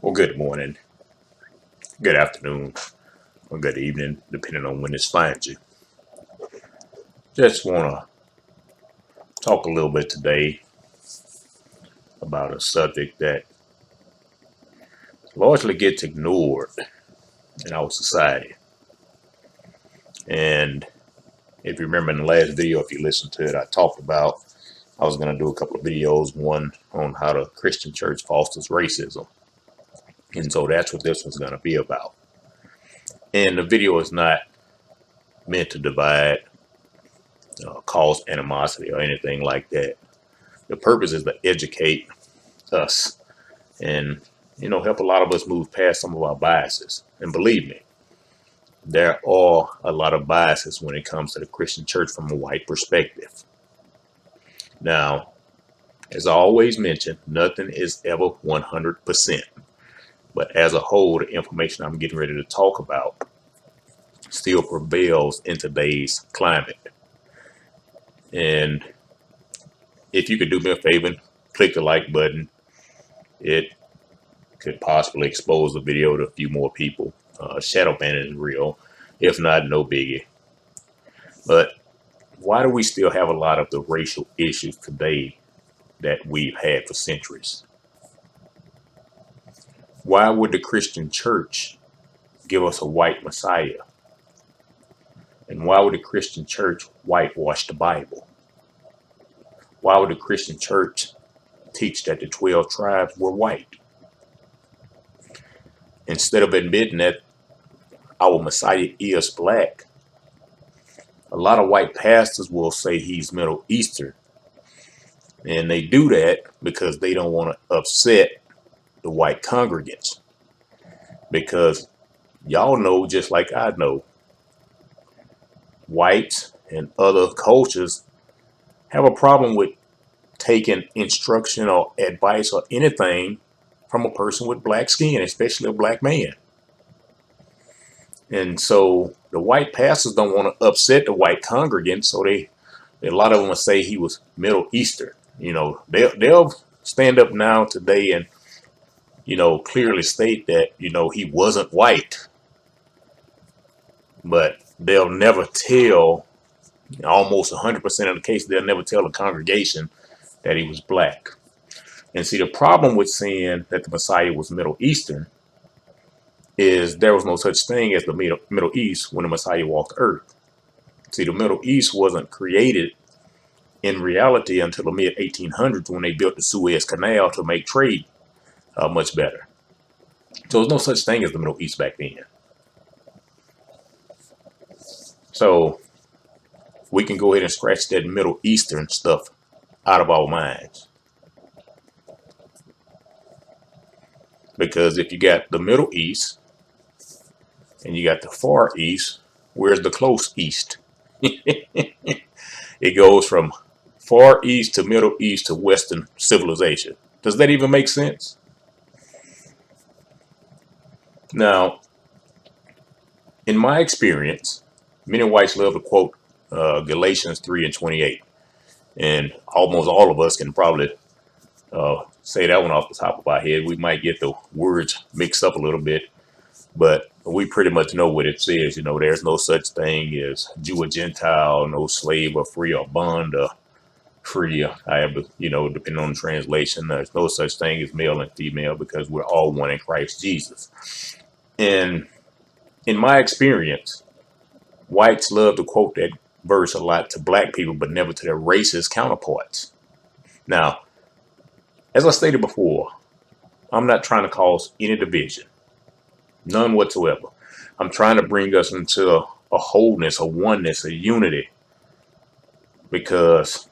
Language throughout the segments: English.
Well, good morning, good afternoon, or good evening, depending on when this finds you. Just want to talk a little bit today about a subject that largely gets ignored in our society. And if you remember in the last video, if you listened to it, I talked about I was going to do a couple of videos, one on how the Christian church fosters racism. And so that's what this one's going to be about. And the video is not meant to divide, cause animosity or anything like that. The purpose is to educate us and help a lot of us move past some of our biases. And believe me, there are a lot of biases when it comes to the Christian church from a white perspective. Now, as I always mention, nothing is ever 100%, but as a whole, the information I'm getting ready to talk about still prevails in today's climate. And if you could do me a favor, click the like button. It could possibly expose the video to a few more people. Shadow banning is real. If not, no biggie. But why do we still have a lot of the racial issues today that we've had for centuries? Why would the Christian church give us a white Messiah? And why would the Christian church whitewash the Bible? Why would the Christian church teach that the 12 tribes were white? Instead of admitting that our Messiah is black, a lot of white pastors will say he's Middle Eastern. And they do that because they don't want to upset the white congregants. Because y'all know, just like I know, whites and other cultures have a problem with taking instruction or advice or anything from a person with black skin, especially a black man. And so the white pastors don't want to upset the white congregants, so a lot of them will say he was Middle Eastern. They'll stand up now today and clearly state that he wasn't white, but they'll never tell. Almost 100% of the cases, they'll never tell the congregation that he was black. And see, the problem with saying that the Messiah was Middle Eastern is there was no such thing as the Middle East when the Messiah walked the earth. See, the Middle East wasn't created in reality until the mid 1800s when they built the Suez Canal to make trade much better. So there's no such thing as the Middle East back then. So we can go ahead and scratch that Middle Eastern stuff out of our minds. Because if you got the Middle East and you got the Far East, where's the close East? It goes from Far East to Middle East to Western civilization. Does that even make sense? Now, in my experience, many whites love to quote Galatians 3:28. And almost all of us can probably say that one off the top of our head. We might get the words mixed up a little bit, but we pretty much know what it says. There's no such thing as Jew or Gentile, no slave or free or bond or free. I have, depending on the translation, there's no such thing as male and female because we're all one in Christ Jesus. And in my experience, whites love to quote that verse a lot to black people, but never to their racist counterparts. Now, as I stated before, I'm not trying to cause any division, none whatsoever. I'm trying to bring us into a wholeness, a oneness, a unity, because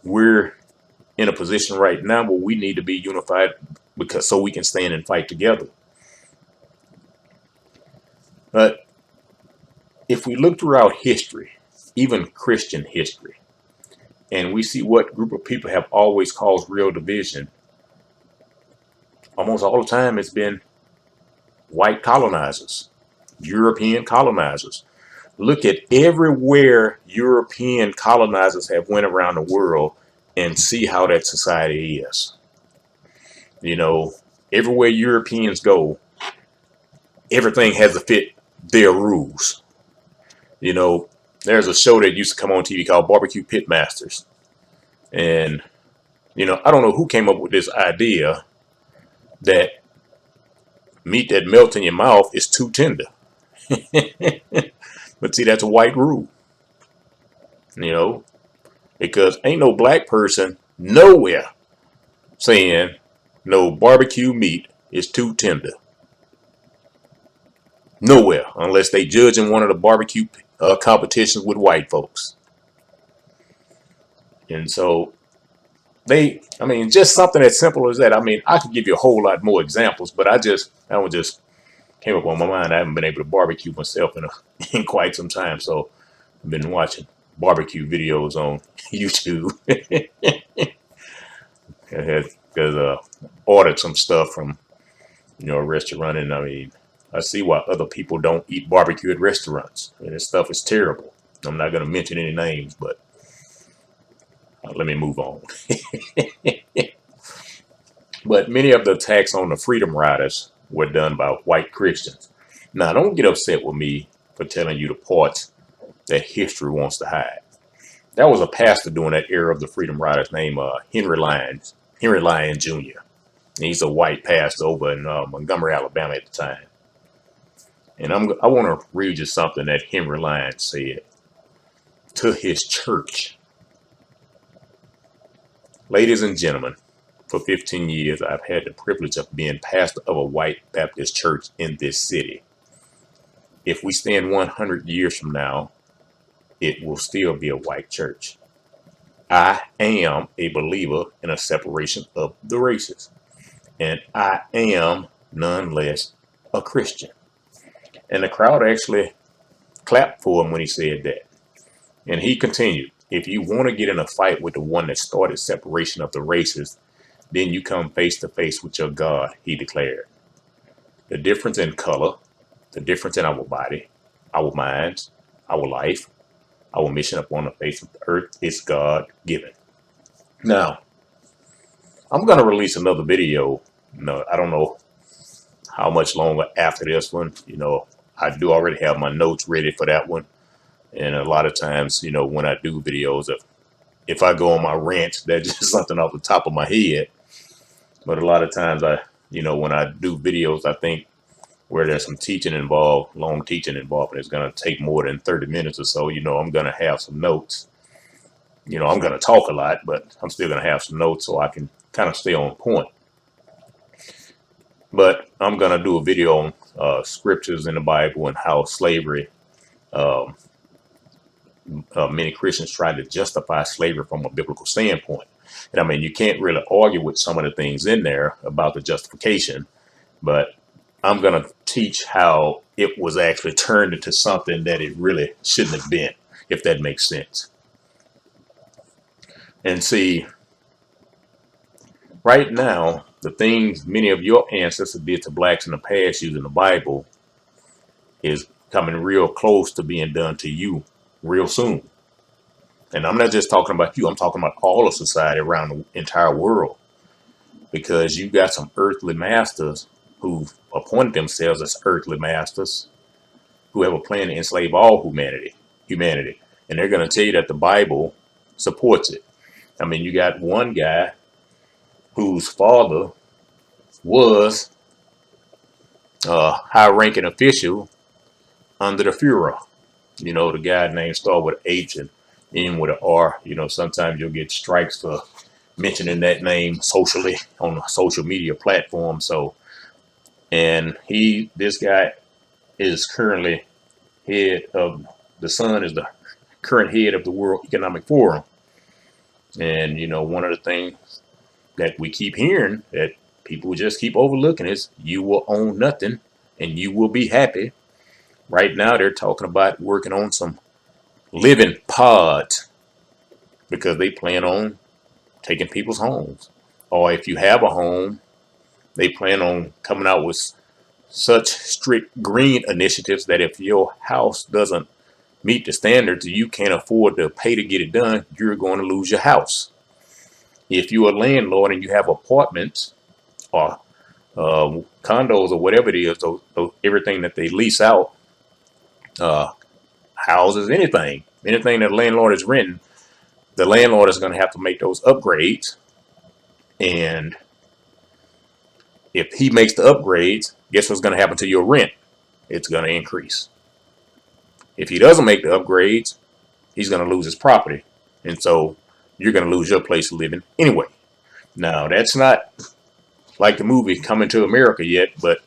we're in a position right now where we need to be unified so we can stand and fight together. But if we look throughout history, even Christian history, and we see what group of people have always caused real division, almost all the time it's been white colonizers, European colonizers. Look at everywhere European colonizers have went around the world and see how that society is. everywhere Europeans go, everything has to fit their rules. You know, there's a show that used to come on TV called Barbecue Pit Masters. And, you know, I don't know who came up with this idea that meat that melts in your mouth is too tender. But see, that's a white rule, you know, because ain't no black person nowhere saying no barbecue meat is too tender. Nowhere, unless they judging one of the barbecue competitions with white folks. And so I mean, just something as simple as that. I mean, I could give you a whole lot more examples, but that one just came up on my mind. I haven't been able to barbecue myself in quite some time, so I've been watching barbecue videos on YouTube. Because ordered some stuff from a restaurant, and I mean, I see why other people don't eat barbecue at restaurants, and this stuff is terrible. I'm not going to mention any names, but let me move on. But many of the attacks on the Freedom Riders were done by white Christians. Now, don't get upset with me for telling you the parts that history wants to hide. That was a pastor during that era of the Freedom Riders named Henry Lyon Jr. He's a white pastor over in Montgomery, Alabama at the time. And I want to read you something that Henry Lyon said to his church. Ladies and gentlemen, for 15 years, I've had the privilege of being pastor of a white Baptist church in this city. If we stand 100 years from now, it will still be a white church. I am a believer in a separation of the races, and I am none less a Christian. And the crowd actually clapped for him when he said that. And he continued, if you want to get in a fight with the one that started separation of the races, then you come face to face with your God, he declared. The difference in color, the difference in our body, our minds, our life, our mission upon the face of the earth is God-given. Now, I'm going to release another video. I don't know how much longer after this one. I do already have my notes ready for that one. And a lot of times, when I do videos, if I go on my rant, that's just something off the top of my head. But a lot of times when I do videos, I think where there's some teaching involved, long teaching involved, and it's going to take more than 30 minutes or so, I'm going to have some notes. I'm going to talk a lot, but I'm still going to have some notes so I can kind of stay on point. But I'm going to do a video on scriptures in the Bible and how slavery, many Christians try to justify slavery from a biblical standpoint. And I mean, you can't really argue with some of the things in there about the justification, but I'm going to teach how it was actually turned into something that it really shouldn't have been, if that makes sense. And see, right now, the things many of your ancestors did to blacks in the past using the Bible is coming real close to being done to you real soon. And I'm not just talking about you, I'm talking about all of society around the entire world. Because you got some earthly masters who've appointed themselves as earthly masters who have a plan to enslave all humanity. And they're going to tell you that the Bible supports it. I mean, you got one guy whose father was a high-ranking official under the Fuhrer. The guy name started with H and end with an R. Sometimes you'll get strikes for mentioning that name socially on a social media platform. So, and this guy is currently the son is the current head of the World Economic Forum. And, one of the things that we keep hearing that people just keep overlooking is you will own nothing and you will be happy. Right now, they're talking about working on some living pods because they plan on taking people's homes. Or if you have a home, they plan on coming out with such strict green initiatives that if your house doesn't meet the standards, you can't afford to pay to get it done, you're going to lose your house. If you're a landlord and you have apartments or condos or whatever it is, everything that they lease out, uh, houses, anything that the landlord is renting, the landlord is going to have to make those upgrades. And if he makes the upgrades, guess what's going to happen to your rent? It's going to increase. If he doesn't make the upgrades, he's going to lose his property. And so you're going to lose your place of living anyway. Now, that's not like the movie Coming to America yet, but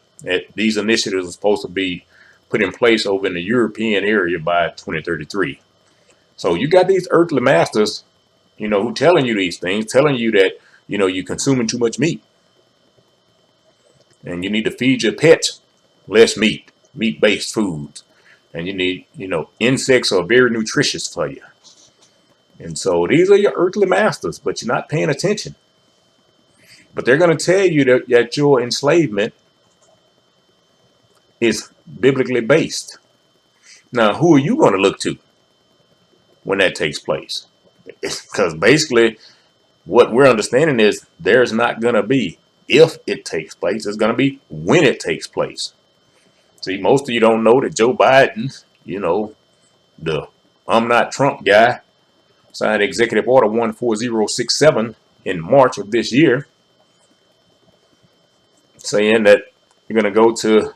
these initiatives are supposed to be put in place over in the European area by 2033. So you got these earthly masters, who telling you these things, telling you that, you're consuming too much meat. And you need to feed your pets less meat-based foods. And you need, insects are very nutritious for you. And so these are your earthly masters, but you're not paying attention. But they're going to tell you that your enslavement is biblically based. Now, who are you going to look to when that takes place? Because basically what we're understanding is there's not going to be if it takes place. It's going to be when it takes place. See, most of you don't know that Joe Biden, the I'm not Trump guy, signed Executive Order 14067 in March of this year, saying that you're going to go to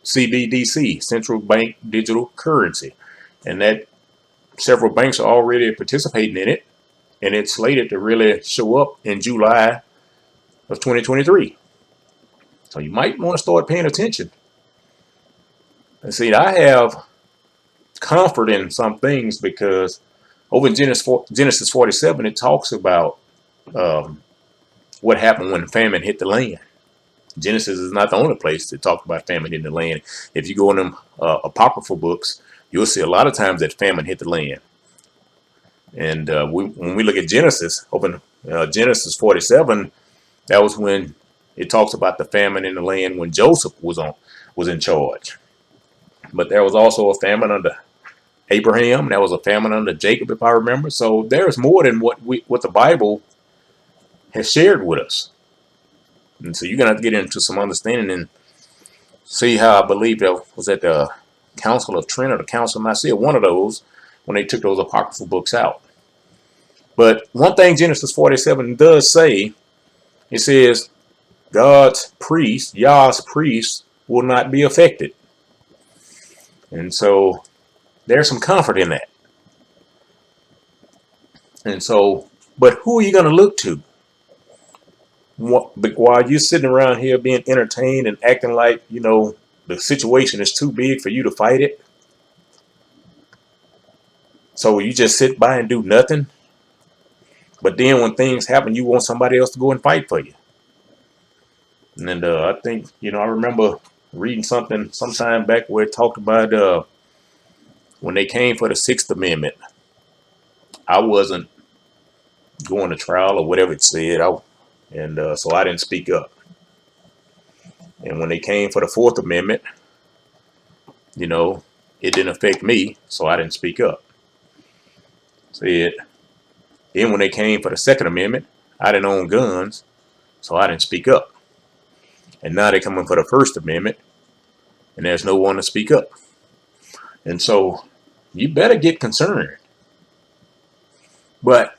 CBDC, Central Bank Digital Currency, and that several banks are already participating in it, and it's slated to really show up in July of 2023. So you might want to start paying attention. And see, I have comfort in some things because over in Genesis 47, it talks about what happened when famine hit the land. Genesis is not the only place to talk about famine hitting the land. If you go in them apocryphal books, you'll see a lot of times that famine hit the land. And when we look at Genesis, open Genesis 47, that was when it talks about the famine in the land when Joseph was in charge. But there was also a famine under Abraham. There was a famine under Jacob, if I remember. So there's more than what the Bible has shared with us. And so you're going to have to get into some understanding and see how I believe that was at the Council of Trent or the Council of Nicaea, one of those, when they took those apocryphal books out. But one thing Genesis 47 does say, it says God's priest, Yah's priest, will not be affected. And so there's some comfort in that. And so, but who are you going to look to? While you're sitting around here being entertained and acting like, the situation is too big for you to fight it. So you just sit by and do nothing. But then when things happen, you want somebody else to go and fight for you. And I think, I remember reading something sometime back where it talked about when they came for the Sixth Amendment. I wasn't going to trial or whatever it said. So I didn't speak up. And when they came for the Fourth Amendment, it didn't affect me, so I didn't speak up. Then when they came for the Second Amendment, I didn't own guns, so I didn't speak up. And now they're coming for the First Amendment, and there's no one to speak up. And so you better get concerned. But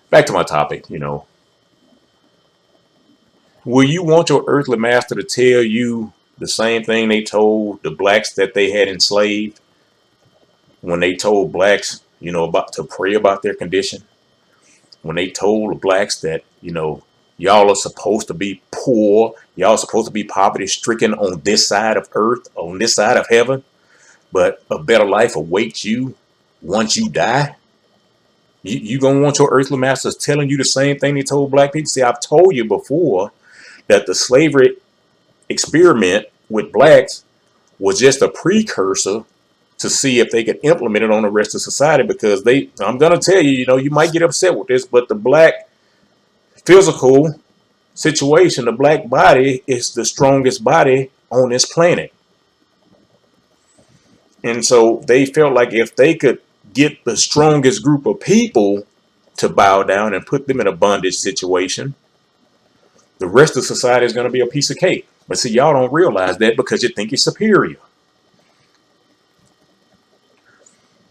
back to my topic, will you want your earthly master to tell you the same thing they told the blacks that they had enslaved when they told blacks, about to pray about their condition? When they told the blacks that, y'all are supposed to be poor, y'all are supposed to be poverty stricken on this side of earth, on this side of heaven, but a better life awaits you once you die? You gonna want your earthly masters telling you the same thing they told black people? See, I've told you before that the slavery experiment with blacks was just a precursor to see if they could implement it on the rest of society, because I'm going to tell you, you might get upset with this, but the black physical situation, the black body is the strongest body on this planet. And so they felt like if they could get the strongest group of people to bow down and put them in a bondage situation, the rest of society is going to be a piece of cake. But see, y'all don't realize that because you think you're superior.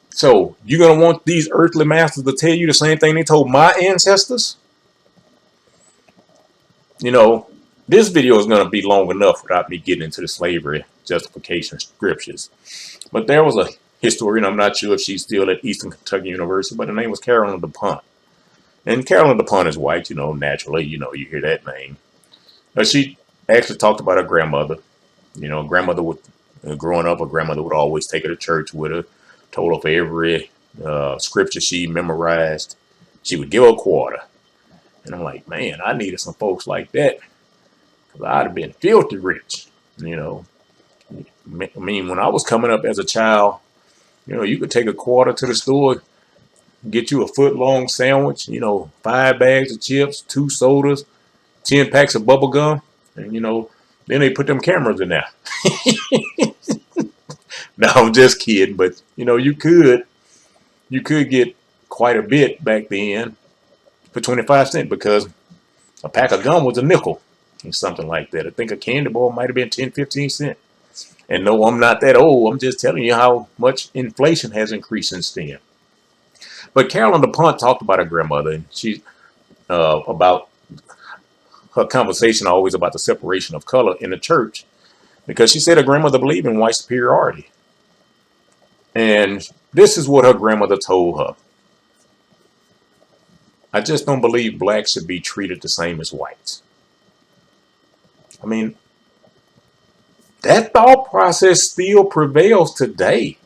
So you're going to want these earthly masters to tell you the same thing they told my ancestors? You know, this video is going to be long enough without me getting into the slavery justification scriptures. But there was a historian, I'm not sure if she's still at Eastern Kentucky University, but her name was Carolyn DuPont. And Carolyn DuPont is white, you know, naturally, you know, you hear that name. But she actually talked about her grandmother. You know, grandmother would, growing up, her grandmother would always take her to church with her, told her for every scripture she memorized, she would give her a quarter. And I'm like, man, I needed some folks like that because I'd have been filthy rich, you know. I mean, when I was coming up as a child, you know, you could take a quarter to the store, get you a foot-long sandwich, you know, 5 bags of chips, 2 sodas, 10 packs of bubble gum, and, you know, then they put them cameras in there. No, I'm just kidding, but, you know, you could get quite a bit back then for 25 cents because a pack of gum was a nickel or something like that. I think a candy bar might have been 10, 15 cents. And no, I'm not that old. I'm just telling you how much inflation has increased since then. But Carolyn DuPont talked about her grandmother, and she about her conversation always about the separation of color in the church, because she said her grandmother believed in white superiority. And this is what her grandmother told her. I just don't believe blacks should be treated the same as whites. I mean, that thought process still prevails today.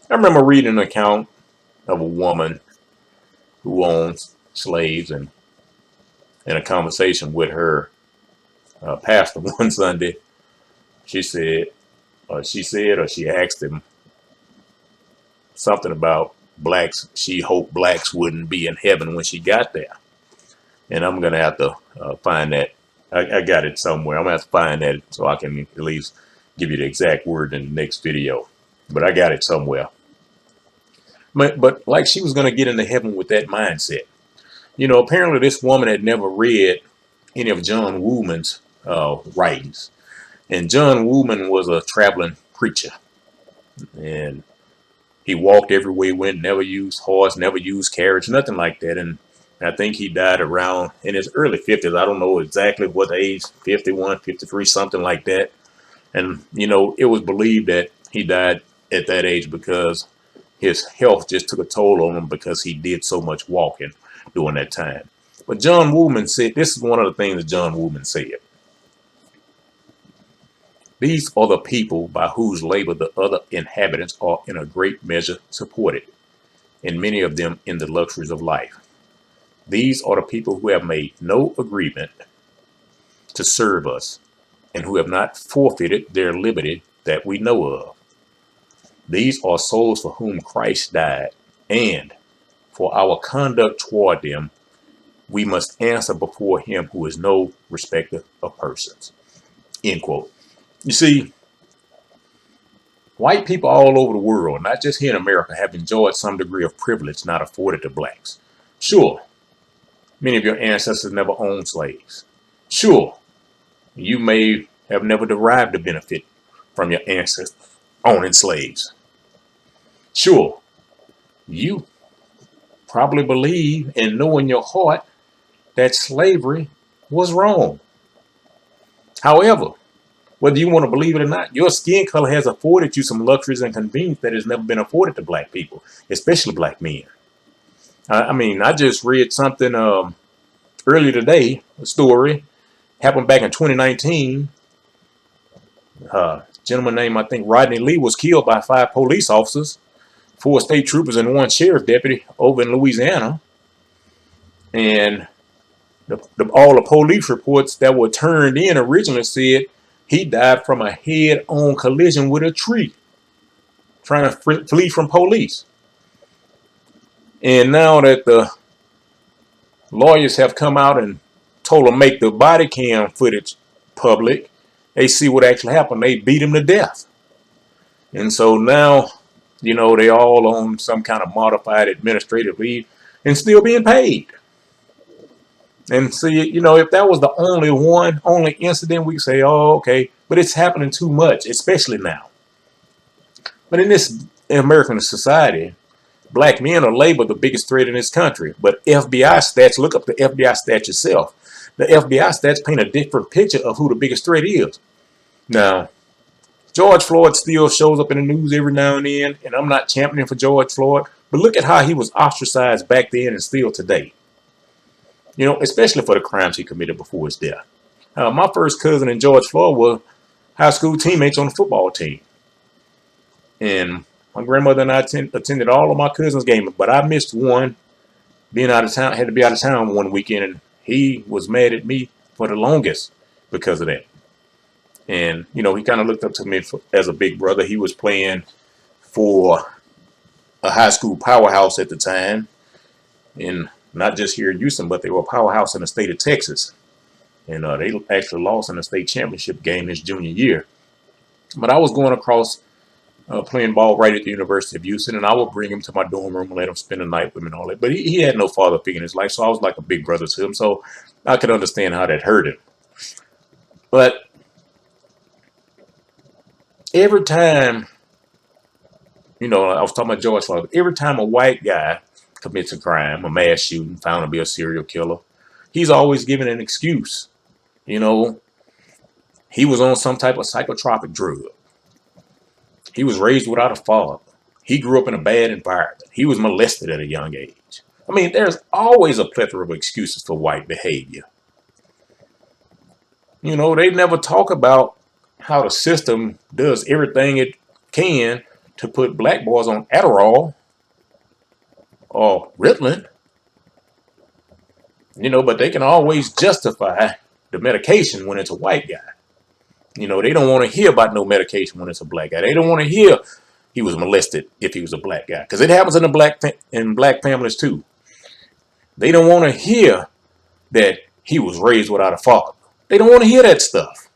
I remember reading an account of a woman who owns slaves, and in a conversation with her pastor one Sunday, she asked him something about blacks. She hoped blacks wouldn't be in heaven when she got there. And I'm going to have to find that. I got it somewhere. I'm going to have to find that so I can at least give you the exact word in the next video. But I got it somewhere. But like she was going to get into heaven with that mindset. You know, apparently this woman had never read any of John Wooman's writings. And John Wooman was a traveling preacher. And he walked everywhere he went, never used horse, never used carriage, nothing like that. And I think he died around in his early 50s. I don't know exactly what age, 51, 53, something like that. And, you know, it was believed that he died at that age because his health just took a toll on him because he did so much walking during that time. But John Wooman said, this is one of the things that John Wooman said. These are the people by whose labor the other inhabitants are in a great measure supported, and many of them in the luxuries of life. These are the people who have made no agreement to serve us and who have not forfeited their liberty that we know of. These are souls for whom Christ died, and for our conduct toward them, we must answer before him who is no respecter of persons. End quote. You see, white people all over the world, not just here in America, have enjoyed some degree of privilege not afforded to blacks. Sure, many of your ancestors never owned slaves. Sure, you may have never derived a benefit from your ancestors owning slaves. Sure, you probably believe and know in your heart that slavery was wrong. However, whether you want to believe it or not, your skin color has afforded you some luxuries and convenience that has never been afforded to black people, especially black men. I mean, I just read something earlier today, a story happened back in 2019. A gentleman named, I think, Rodney Lee was killed by 5 police officers, 4 state troopers and 1 sheriff deputy over in Louisiana. And all the police reports that were turned in originally said he died from a head-on collision with a tree, trying to flee from police. And now that the lawyers have come out and told him make the body cam footage public, they see what actually happened. They beat him to death. And so now, you know, they all on some kind of modified administrative leave and still being paid. And see, if that was the only incident, we say, oh, okay. But it's happening too much, especially now. But in this American society, black men are labeled the biggest threat in this country. But FBI stats, look up the FBI stats yourself. The FBI stats paint a different picture of who the biggest threat is. Now, George Floyd still shows up in the news every now and I'm not championing for George Floyd, but look at how he was ostracized back then and still today. Especially for the crimes he committed before his death. My first cousin and George Floyd were high school teammates on the football team. And my grandmother and I attended all of my cousins' games, but I missed one being out of town, had to be out of town one weekend, and he was mad at me for the longest because of that. And, he kind of looked up to me as a big brother. He was playing for a high school powerhouse at the time, and not just here in Houston, but they were a powerhouse in the state of Texas. And they actually lost in the state championship game his junior year. But I was going across playing ball right at the University of Houston, and I would bring him to my dorm room and let him spend the night with me and all that. But he had no father figure in his life, so I was like a big brother to him. So I could understand how that hurt him. But every time, I was talking about George Floyd, every time a white guy commits a crime, a mass shooting, found to be a serial killer, he's always given an excuse. He was on some type of psychotropic drug. He was raised without a father. He grew up in a bad environment. He was molested at a young age. I mean, there's always a plethora of excuses for white behavior. They never talk about how the system does everything it can to put black boys on Adderall or Ritalin. But they can always justify the medication when it's a white guy. They don't want to hear about no medication when it's a black guy. They don't want to hear he was molested if he was a black guy, because it happens in black families too. They don't want to hear that he was raised without a father. They don't want to hear that stuff.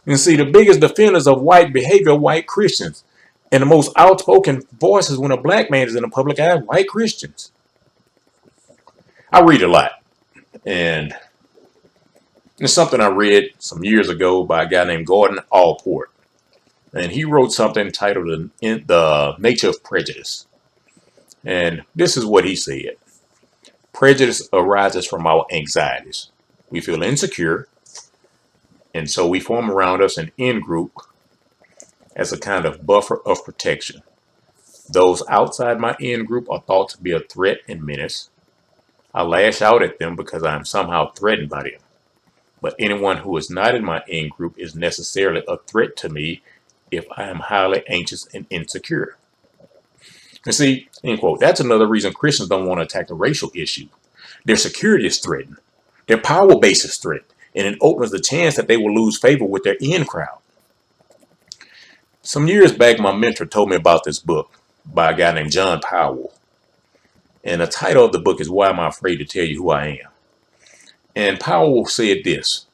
And see, the biggest defenders of white behavior are white Christians, and the most outspoken voices when a black man is in the public eye, white Christians. I read a lot, and it's something I read some years ago by a guy named Gordon Allport. And he wrote something titled The Nature of Prejudice. And this is what he said. Prejudice arises from our anxieties. We feel insecure, and so we form around us an in-group as a kind of buffer of protection. Those outside my in-group are thought to be a threat and menace. I lash out at them because I am somehow threatened by them. But anyone who is not in my in-group is necessarily a threat to me if I am highly anxious and insecure. And see, end quote, that's another reason Christians don't want to attack the racial issue. Their security is threatened. Their power base is threatened. And it opens the chance that they will lose favor with their in crowd. Some years back, my mentor told me about this book by a guy named John Powell. And the title of the book is Why Am I Afraid to Tell You Who I Am? And Powell said this: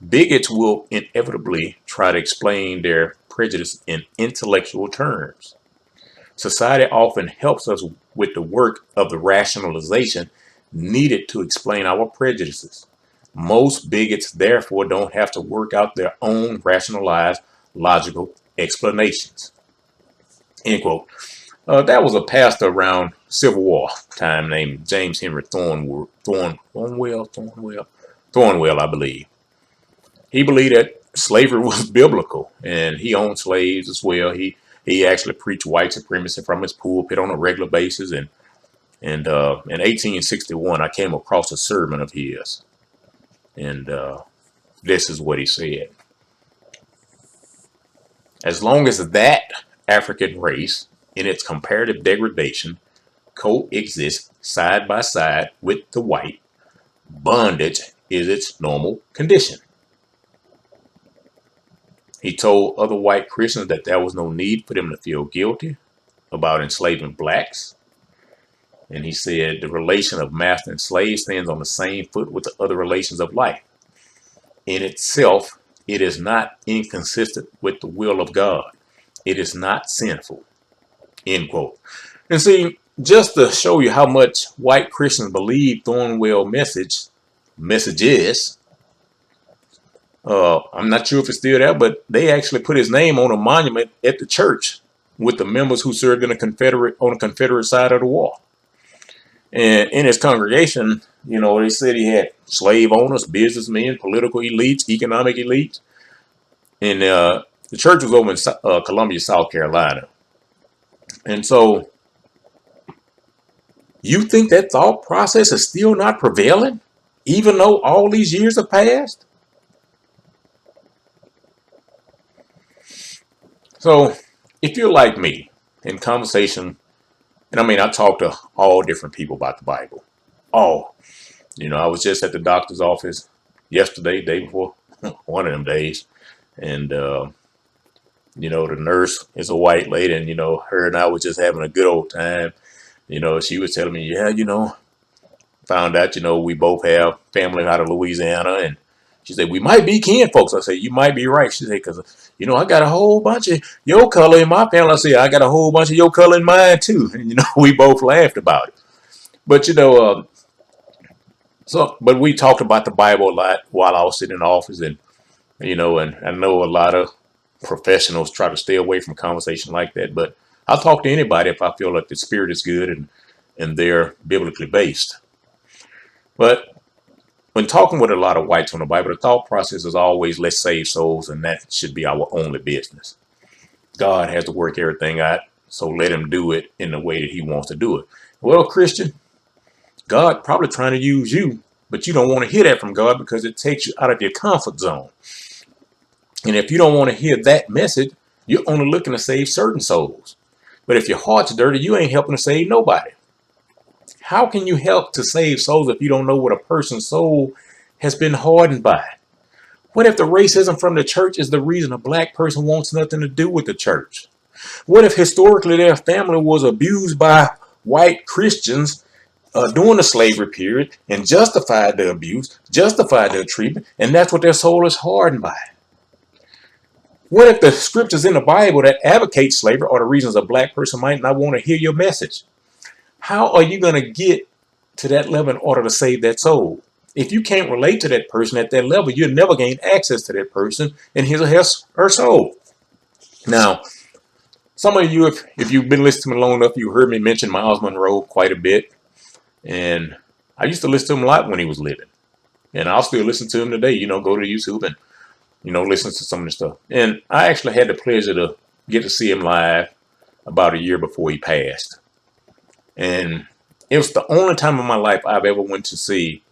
bigots will inevitably try to explain their prejudice in intellectual terms. Society often helps us with the work of the rationalization needed to explain our prejudices. Most bigots, therefore, don't have to work out their own rationalized, logical explanations. End quote. That was a pastor around Civil War time named James Henry Thornwell, I believe. He believed that slavery was biblical, and he owned slaves as well. He actually preached white supremacy from his pulpit on a regular basis. And in 1861, I came across a sermon of his, and this is what he said: as long as that African race, in its comparative degradation, coexists side by side with the white, bondage is its normal condition. He told other white Christians that there was no need for them to feel guilty about enslaving blacks. And he said the relation of master and slave stands on the same foot with the other relations of life. In itself, it is not inconsistent with the will of God. It is not sinful. End quote. And see, just to show you how much white Christians believe Thornwell messages. I'm not sure if it's still there, but they actually put his name on a monument at the church with the members who served in the Confederate side of the war. And in his congregation, they said he had slave owners, businessmen, political elites, economic elites. And the church was over in Columbia, South Carolina. And so you think that thought process is still not prevailing, even though all these years have passed? So if you're like me in conversation, and I mean, I talk to all different people about the Bible. I was just at the doctor's office yesterday, day before, one of them days. And, the nurse is a white lady, and, her and I was just having a good old time. She was telling me, yeah, found out, we both have family out of Louisiana. And she said, we might be kin folks. I said, you might be right. She said, because, I got a whole bunch of your color in my family. I said, I got a whole bunch of your color in mine too. And, we both laughed about it. But, but we talked about the Bible a lot while I was sitting in the office. And, and I know a lot of professionals try to stay away from conversation like that. But I'll talk to anybody if I feel like the spirit is good and they're biblically based. But when talking with a lot of whites on the Bible, the thought process is always, let's save souls, and that should be our only business. God has to work everything out, so let him do it in the way that he wants to do it. Well, Christian, God probably trying to use you, but you don't want to hear that from God because it takes you out of your comfort zone. And if you don't want to hear that message, you're only looking to save certain souls. But if your heart's dirty, you ain't helping to save nobody. How can you help to save souls if you don't know what a person's soul has been hardened by? What if the racism from the church is the reason a black person wants nothing to do with the church? What if historically their family was abused by white Christians during the slavery period and justified the abuse, justified their treatment, and that's what their soul is hardened by? What if the scriptures in the Bible that advocate slavery are the reasons a black person might not want to hear your message? How are you going to get to that level in order to save that soul? If you can't relate to that person at that level, you'll never gain access to that person and his or her soul. Now, some of you, if you've been listening to me long enough, you heard me mention Miles Monroe quite a bit. And I used to listen to him a lot when he was living. And I'll still listen to him today, go to YouTube and, listen to some of the stuff. And I actually had the pleasure to get to see him live about a year before he passed. And it was the only time in my life I've ever went to see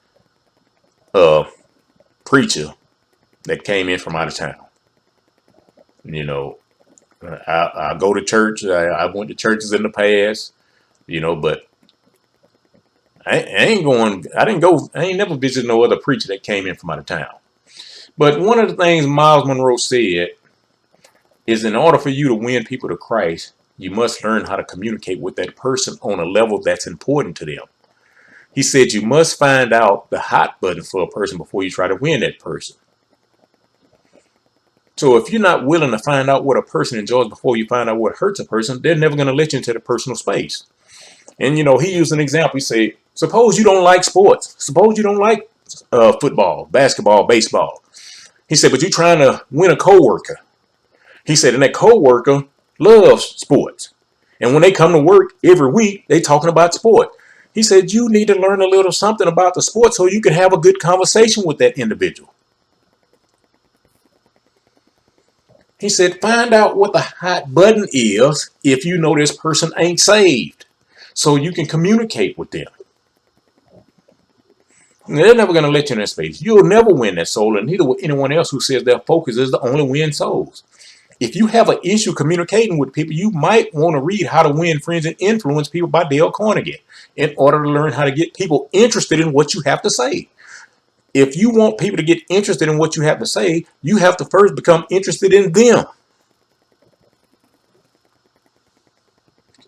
a preacher that came in from out of town. I go to church. I went to churches in the past, but I ain't never visited no other preacher that came in from out of town. But one of the things Miles Monroe said is in order for you to win people to Christ, you must learn how to communicate with that person on a level that's important to them. He said you must find out the hot button for a person before you try to win that person. So if you're not willing to find out what a person enjoys before you find out what hurts a person, they're never going to let you into the personal space. And, he used an example. He said, suppose you don't like sports. Suppose you don't like football, basketball, baseball. He said, but you're trying to win a coworker. He said, and that coworker loves sports. And when they come to work every week, they talking about sport. He said, you need to learn a little something about the sport so you can have a good conversation with that individual. He said, find out what the hot button is if you know this person ain't saved so you can communicate with them. They're never going to let you in that space. You'll never win that soul, and neither will anyone else who says their focus is to only win souls. If you have an issue communicating with people, you might want to read How to Win Friends and Influence People by Dale Carnegie in order to learn how to get people interested in what you have to say. If you want people to get interested in what you have to say, you have to first become interested in them.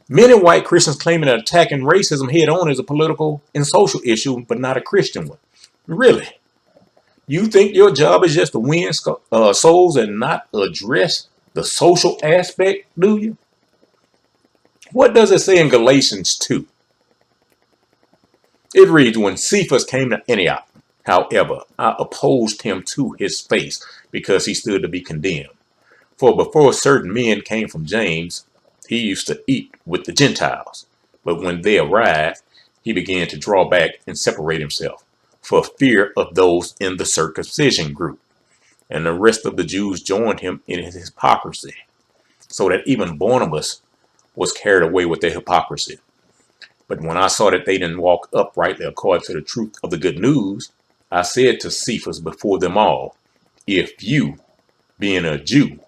Many white Christians claiming that attacking racism head on is a political and social issue, but not a Christian one. Really? You think your job is just to win souls and not address the social aspect, do you? What does it say in Galatians 2? It reads, when Cephas came to Antioch, however, I opposed him to his face because he stood to be condemned. For before certain men came from James, he used to eat with the Gentiles. But when they arrived, he began to draw back and separate himself for fear of those in the circumcision group. And the rest of the Jews joined him in his hypocrisy, so that even Barnabas was carried away with their hypocrisy. But when I saw that they didn't walk uprightly according to the truth of the good news, I said to Cephas before them all, if you, being a Jew,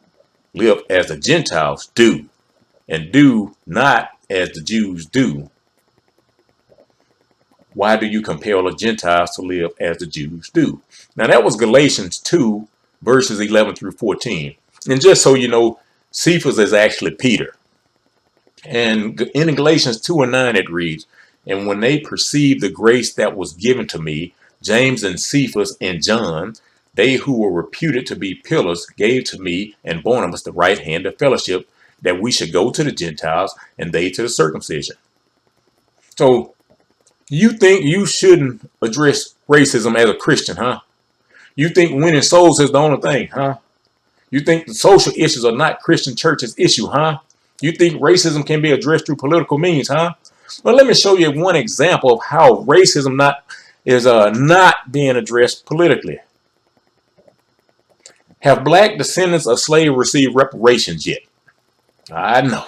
live as the Gentiles do, and do not as the Jews do, why do you compel the Gentiles to live as the Jews do? Now that was Galatians 2, verses 11 through 14. And just so you know, Cephas is actually Peter. And in Galatians 2 and 9 it reads, and when they perceived the grace that was given to me, James and Cephas and John, they who were reputed to be pillars, gave to me and Barnabas the right hand of fellowship, that we should go to the Gentiles and they to the circumcision. So you think you shouldn't address racism as a Christian, huh? You think winning souls is the only thing, huh? You think the social issues are not Christian church's issue, huh? You think racism can be addressed through political means, huh? Well, let me show you one example of how racism is not being addressed politically. Have black descendants of slaves received reparations yet? I know.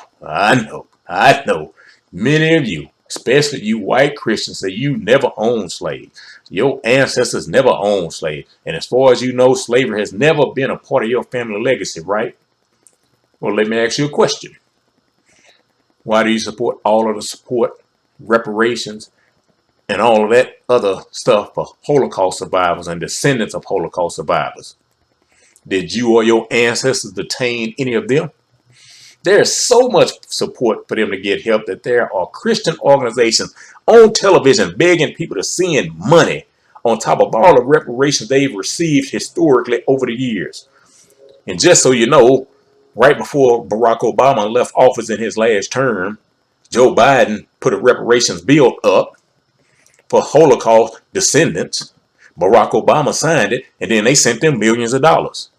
Many of you, especially you white Christians, say you never owned slaves. Your ancestors never owned slaves. And as far as you know, slavery has never been a part of your family legacy, right? Well, let me ask you a question. Why do you support all of the support, reparations, and all of that other stuff for Holocaust survivors and descendants of Holocaust survivors? Did you or your ancestors detain any of them? There's so much support for them to get help that there are Christian organizations on television begging people to send money on top of all the reparations they've received historically over the years. And just so you know, right before Barack Obama left office in his last term, Joe Biden put a reparations bill up for Holocaust descendants. Barack Obama signed it, and then they sent them millions of dollars.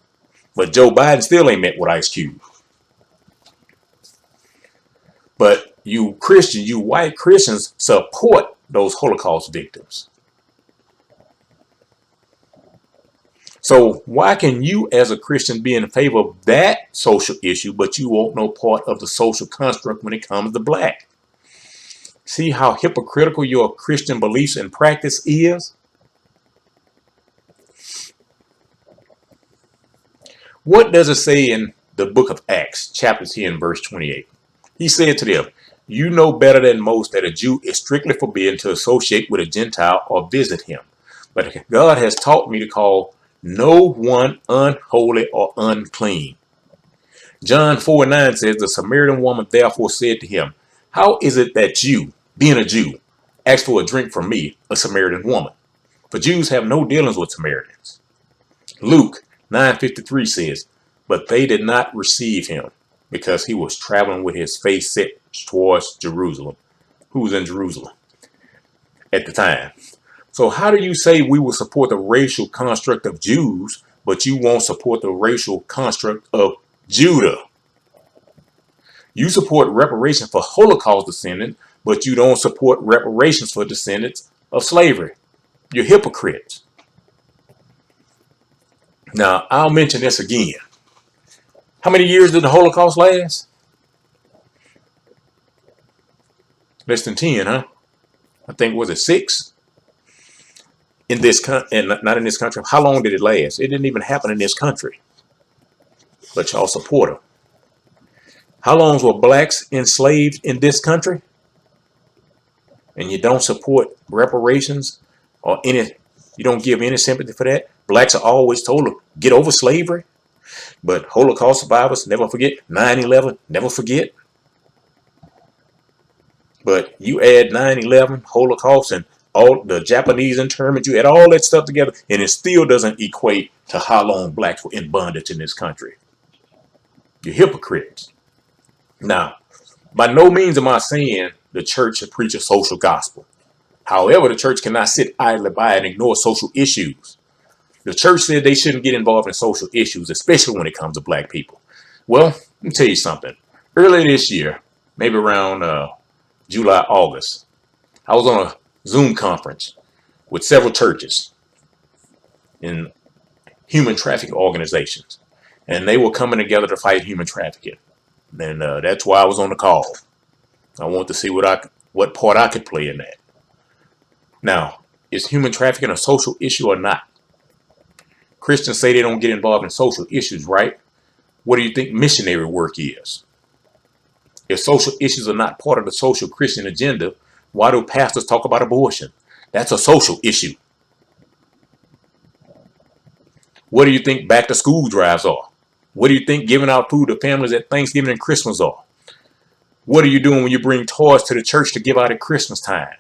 But Joe Biden still ain't met with Ice Cube. But you Christians, you white Christians, support those Holocaust victims. So why can you as a Christian be in favor of that social issue, but you won't no part of the social construct when it comes to black? See how hypocritical your Christian beliefs and practice is? What does it say in the book of Acts, chapter 10, verse 28? He said to them, you know better than most that a Jew is strictly forbidden to associate with a Gentile or visit him. But God has taught me to call no one unholy or unclean. John 4:9 says, the Samaritan woman therefore said to him, how is it that you, being a Jew, ask for a drink from me, a Samaritan woman? For Jews have no dealings with Samaritans. Luke 9:53 says, but they did not receive him, because he was traveling with his face set towards Jerusalem. Who was in Jerusalem at the time? So how do you say we will support the racial construct of Jews, but you won't support the racial construct of Judah? You support reparations for Holocaust descendants, but you don't support reparations for descendants of slavery. You're hypocrites. Now, I'll mention this again. How many years did the Holocaust last? Less than 10, huh? I think, was it 6? In this country, not in this country. How long did it last? It didn't even happen in this country. But y'all support them. How long were blacks enslaved in this country? And you don't support reparations or any, you don't give any sympathy for that? Blacks are always told to get over slavery. But Holocaust survivors never forget. 9/11, never forget. But you add 9/11, Holocaust, and all the Japanese internment, you add all that stuff together, and it still doesn't equate to how long blacks were in bondage in this country. You're hypocrites. Now, By no means am I saying the church should preach a social gospel. However, the church cannot sit idly by and ignore social issues. The church said they shouldn't get involved in social issues, especially when it comes to black people. Well, let me tell you something. Earlier this year, maybe around July, August, I was on a Zoom conference with several churches and human trafficking organizations, and they were coming together to fight human trafficking. And that's why I was on the call. I wanted to see what part I could play in that. Now, is human trafficking a social issue or not? Christians say they don't get involved in social issues, right? What do you think missionary work is? If social issues are not part of the social Christian agenda, why do pastors talk about abortion? That's a social issue. What do you think back to school drives are? What do you think giving out food to families at Thanksgiving and Christmas are? What are you doing when you bring toys to the church to give out at Christmas time?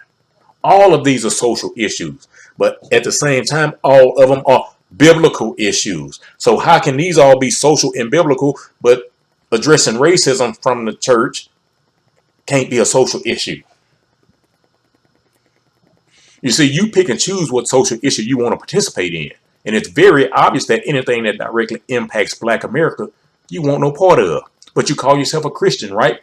All of these are social issues, but at the same time, all of them are biblical issues. So how can these all be social and biblical, but addressing racism from the church can't be a social issue? You see, you pick and choose what social issue you want to participate in. And it's very obvious that anything that directly impacts Black America, you want no part of. But you call yourself a Christian, right?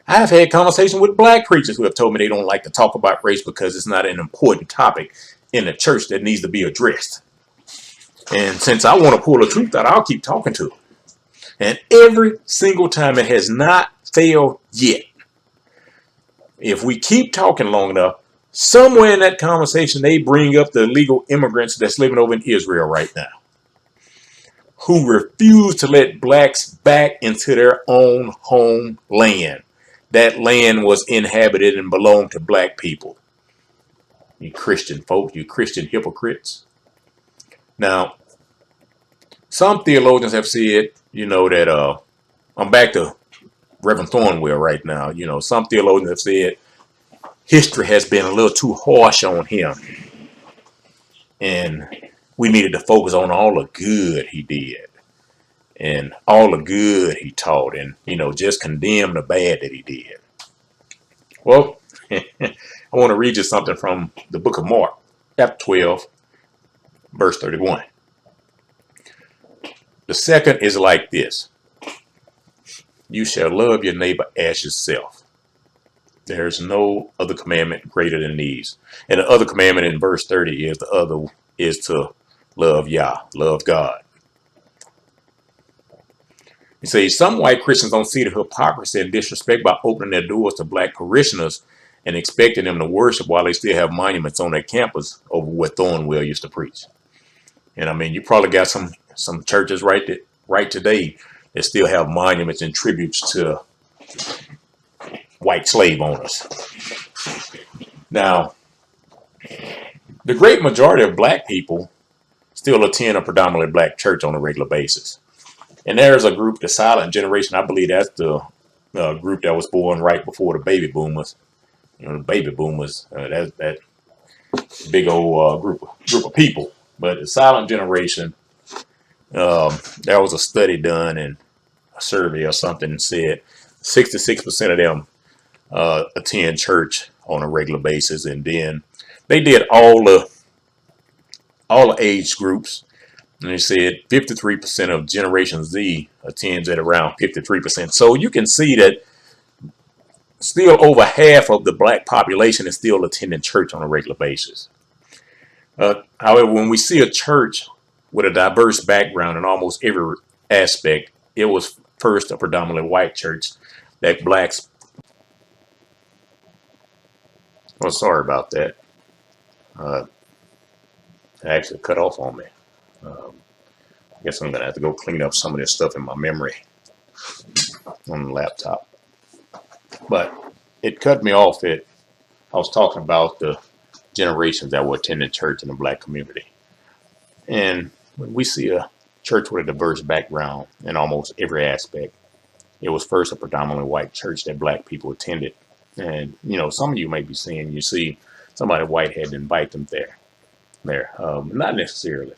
I've had conversations with Black preachers who have told me they don't like to talk about race because it's not an important topic in the church that needs to be addressed. And since I want to pull the truth out, I'll keep talking to them. And every single time, it has not failed yet. If we keep talking long enough, somewhere in that conversation, they bring up the illegal immigrants that's living over in Israel right now, who refuse to let blacks back into their own homeland. That land was inhabited and belonged to black people. You Christian folk, you Christian hypocrites. Now, some theologians have said, that I'm back to Reverend Thornwell right now. Some theologians have said history has been a little too harsh on him. And we needed to focus on all the good he did and all the good he taught and, just condemn the bad that he did. Well, I want to read you something from the book of Mark, chapter 12, verse 31. The second is like this. You shall love your neighbor as yourself. There's no other commandment greater than these. And the other commandment in verse 30 is to love Yah, love God. You see, some white Christians don't see the hypocrisy and disrespect by opening their doors to black parishioners and expecting them to worship while they still have monuments on their campus over where Thornwell used to preach. And I mean, you probably got some churches right today that still have monuments and tributes to white slave owners. Now, the great majority of black people still attend a predominantly black church on a regular basis. And there's a group, the silent generation. I believe that's the group that was born right before the baby boomers. The baby boomers, that big old group of people. But the silent generation, there was a study done and a survey or something said 66% of them attend church on a regular basis. And then they did all the age groups. And they said 53% of Generation Z attends at around 53%. So you can see that still over half of the black population is still attending church on a regular basis. However, when we see a church with a diverse background in almost every aspect, it was first a predominantly white church that blacks. Oh, sorry about that. It actually cut off on me. I guess I'm going to have to go clean up some of this stuff in my memory on the laptop. But it cut me off I was talking about the generations that were attending church in the black community. And when we see a church with a diverse background in almost every aspect, it was first a predominantly white church that black people attended. And, some of you may be saying you see somebody white had to invite them there. Not necessarily.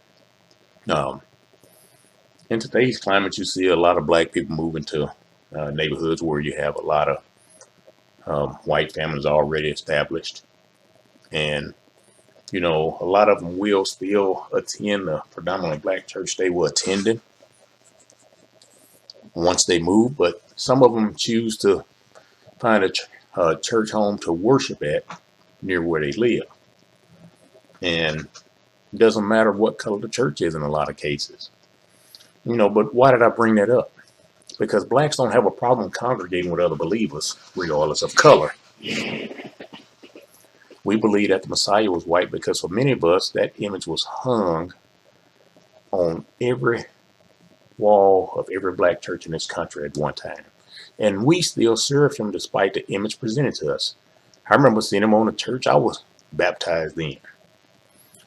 In today's climate, you see a lot of black people moving to neighborhoods where you have a lot of white families already established. And, you know, a lot of them will still attend the predominantly black church they were attending once they move, but some of them choose to find a church home to worship at near where they live. And it doesn't matter what color the church is in a lot of cases. You know, but why did I bring that up? Because blacks don't have a problem congregating with other believers, regardless of color. We believe that the Messiah was white because for many of us, that image was hung on every wall of every black church in this country at one time. And we still serve him despite the image presented to us. I remember seeing him on the church I was baptized in.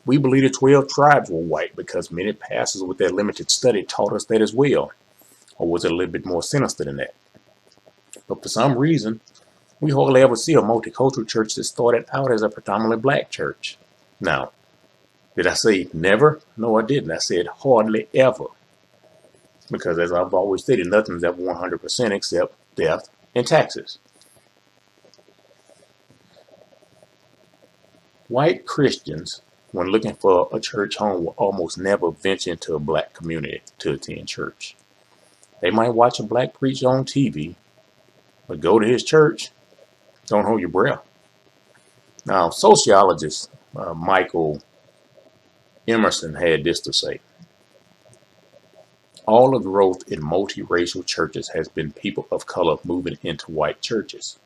We believe the 12 tribes were white because many pastors with their limited study taught us that as well. Or was it a little bit more sinister than that? But for some reason, we hardly ever see a multicultural church that started out as a predominantly black church. Now, did I say never? No, I didn't. I said hardly ever. Because as I've always stated, nothing's ever 100% except death and taxes. White Christians, when looking for a church home, will almost never venture into a black community to attend church. They might watch a black preacher on TV, but go to his church, don't hold your breath. Now, sociologist Michael Emerson had this to say. All the growth in multiracial churches has been people of color moving into white churches.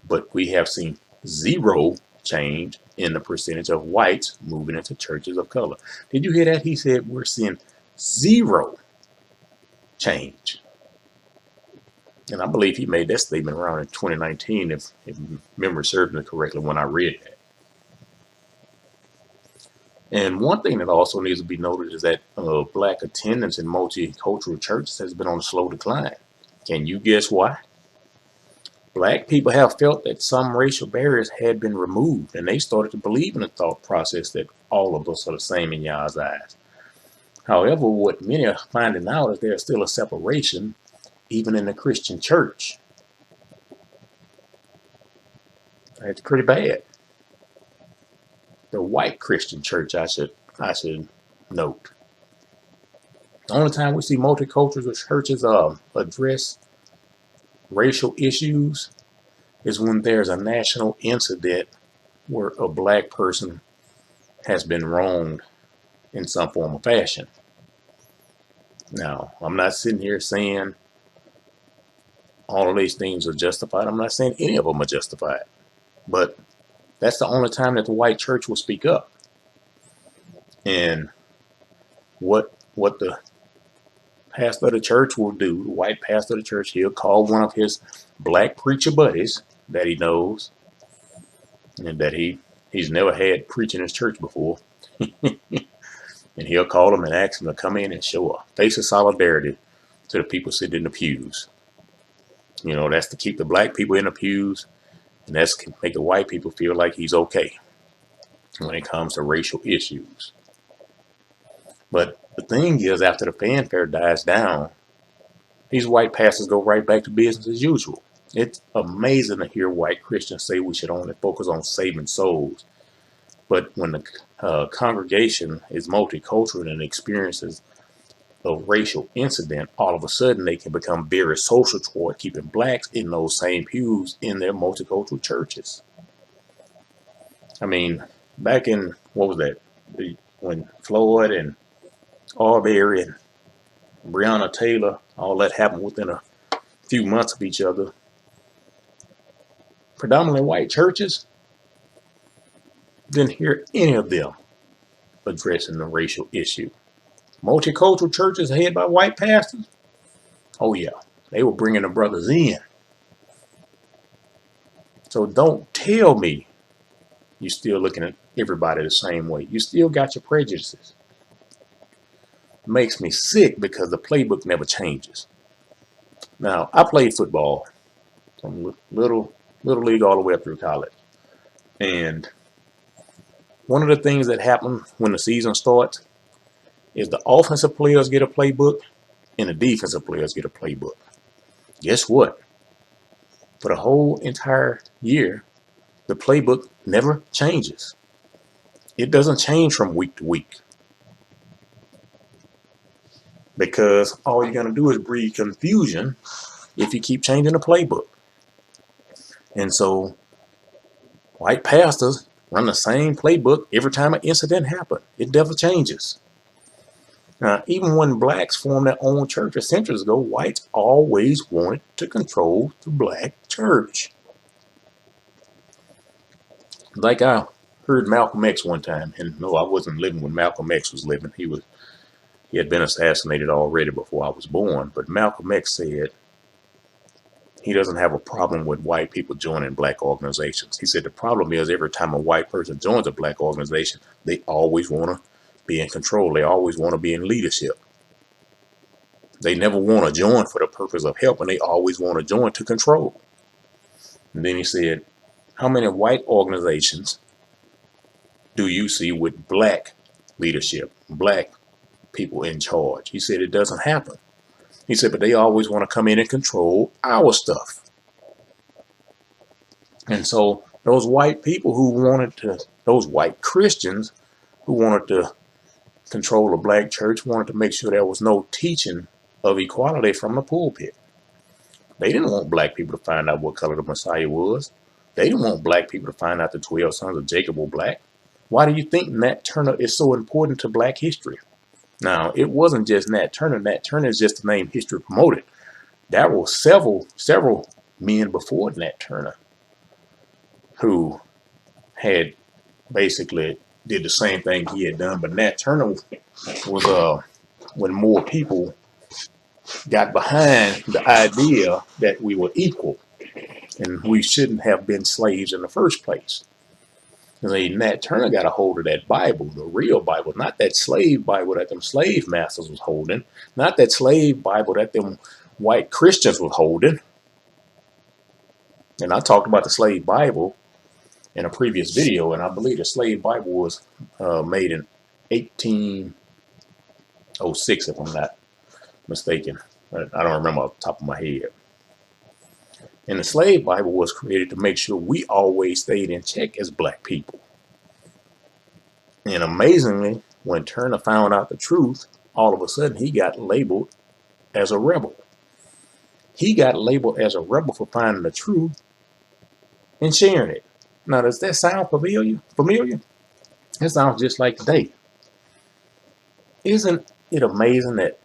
But we have seen zero change in the percentage of whites moving into churches of color. Did you hear that? He said we're seeing zero change. And I believe he made that statement around in 2019, if memory serves me correctly, when I read that. And one thing that also needs to be noted is that black attendance in multicultural churches has been on a slow decline. Can you guess why? Black people have felt that some racial barriers had been removed, and they started to believe in the thought process that all of us are the same in Yah's eyes. However, what many are finding out is there's still a separation even in the Christian church. It's pretty bad. The white Christian church, I should note. The only time we see multicultural churches address racial issues is when there's a national incident where a black person has been wronged in some form or fashion. Now, I'm not sitting here saying all of these things are justified. I'm not saying any of them are justified. But that's the only time that the white church will speak up. And what the pastor of the church will do, the white pastor of the church, he'll call one of his black preacher buddies that he knows and that he's never had preaching in his church before. And he'll call them and ask them to come in and show a face of solidarity to the people sitting in the pews. You know, that's to keep the black people in the pews, and that's to make the white people feel like he's okay when it comes to racial issues. But the thing is, after the fanfare dies down, these white pastors go right back to business as usual. It's amazing to hear white Christians say we should only focus on saving souls. But when the congregation is multicultural and experiences a racial incident, all of a sudden they can become very social toward keeping blacks in those same pews in their multicultural churches. I mean, back in, what was that? When Floyd and Arbery and Breonna Taylor, all that happened within a few months of each other. Predominantly white churches didn't hear any of them addressing the racial issue. Multicultural churches headed by white pastors, oh yeah, they were bringing the brothers in. So don't tell me you're still looking at everybody the same way. You still got your prejudices. It makes me sick because the playbook never changes. Now, I played football from little league all the way up through college. And one of the things that happen when the season starts is the offensive players get a playbook and the defensive players get a playbook. Guess what? For the whole entire year, the playbook never changes. It doesn't change from week to week because all you're going to do is breed confusion if you keep changing the playbook. And so white pastors run the same playbook every time an incident happens. It never changes. Now, even when blacks formed their own church centuries ago, whites always wanted to control the black church. Like I heard Malcolm X one time, and no, I wasn't living when Malcolm X was living. He had been assassinated already before I was born. But Malcolm X said he doesn't have a problem with white people joining black organizations. He said the problem is every time a white person joins a black organization, they always want to be in control. They always want to be in leadership. They never want to join for the purpose of helping. They always want to join to control. And then he said, how many white organizations do you see with black leadership, black people in charge? He said it doesn't happen. He said, but they always want to come in and control our stuff. And so those white people who wanted to, those white Christians who wanted to control the black church, wanted to make sure there was no teaching of equality from the pulpit. They didn't want black people to find out what color the Messiah was. They didn't want black people to find out the 12 sons of Jacob were black. Why do you think Nat Turner is so important to black history? Now, it wasn't just Nat Turner. Nat Turner is just the name history promoted. There were several men before Nat Turner who had basically did the same thing he had done. But Nat Turner was when more people got behind the idea that we were equal and we shouldn't have been slaves in the first place. And Nat Turner got a hold of that Bible, the real Bible, not that slave Bible that them slave masters was holding, not that slave Bible that them white Christians was holding. And I talked about the slave Bible in a previous video, and I believe the slave Bible was made in 1806, if I'm not mistaken. I don't remember off the top of my head. And the slave Bible was created to make sure we always stayed in check as black people. And amazingly, when Turner found out the truth, all of a sudden he got labeled as a rebel. He got labeled as a rebel for finding the truth and sharing it. Now, does that sound familiar? It sounds just like today. Isn't it amazing that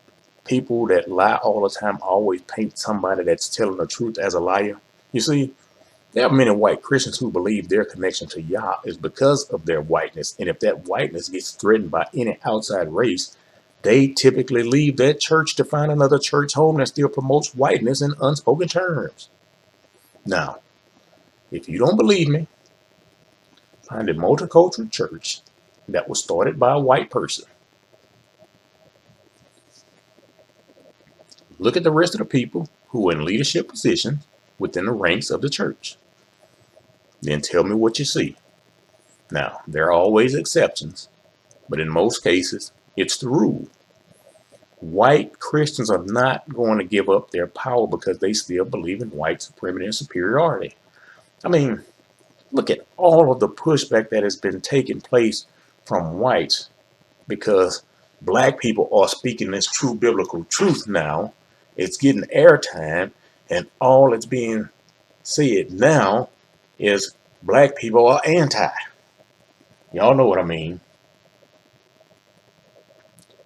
people that lie all the time always paint somebody that's telling the truth as a liar? You see, there are many white Christians who believe their connection to Yah is because of their whiteness. And if that whiteness gets threatened by any outside race, they typically leave that church to find another church home that still promotes whiteness in unspoken terms. Now, if you don't believe me, find a multicultural church that was started by a white person. Look at the rest of the people who are in leadership positions within the ranks of the church. Then tell me what you see. Now, there are always exceptions, but in most cases, it's the rule. White Christians are not going to give up their power because they still believe in white supremacy and superiority. I mean, look at all of the pushback that has been taking place from whites because black people are speaking this true biblical truth now. It's getting airtime, and all that's being said now is black people are anti. Y'all know what I mean.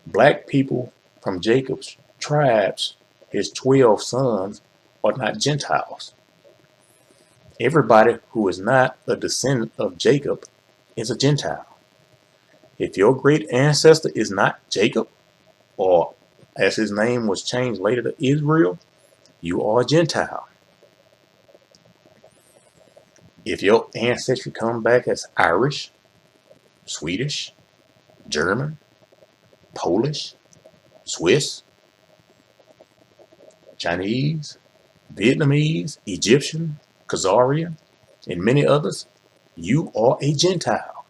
Black people from Jacob's tribes, his 12 sons, are not Gentiles. Everybody who is not a descendant of Jacob is a Gentile. If your great ancestor is not Jacob, or as his name was changed later to Israel, you are a Gentile. If your ancestry come back as Irish, Swedish, German, Polish, Swiss, Chinese, Vietnamese, Egyptian, Khazarian, and many others, you are a Gentile.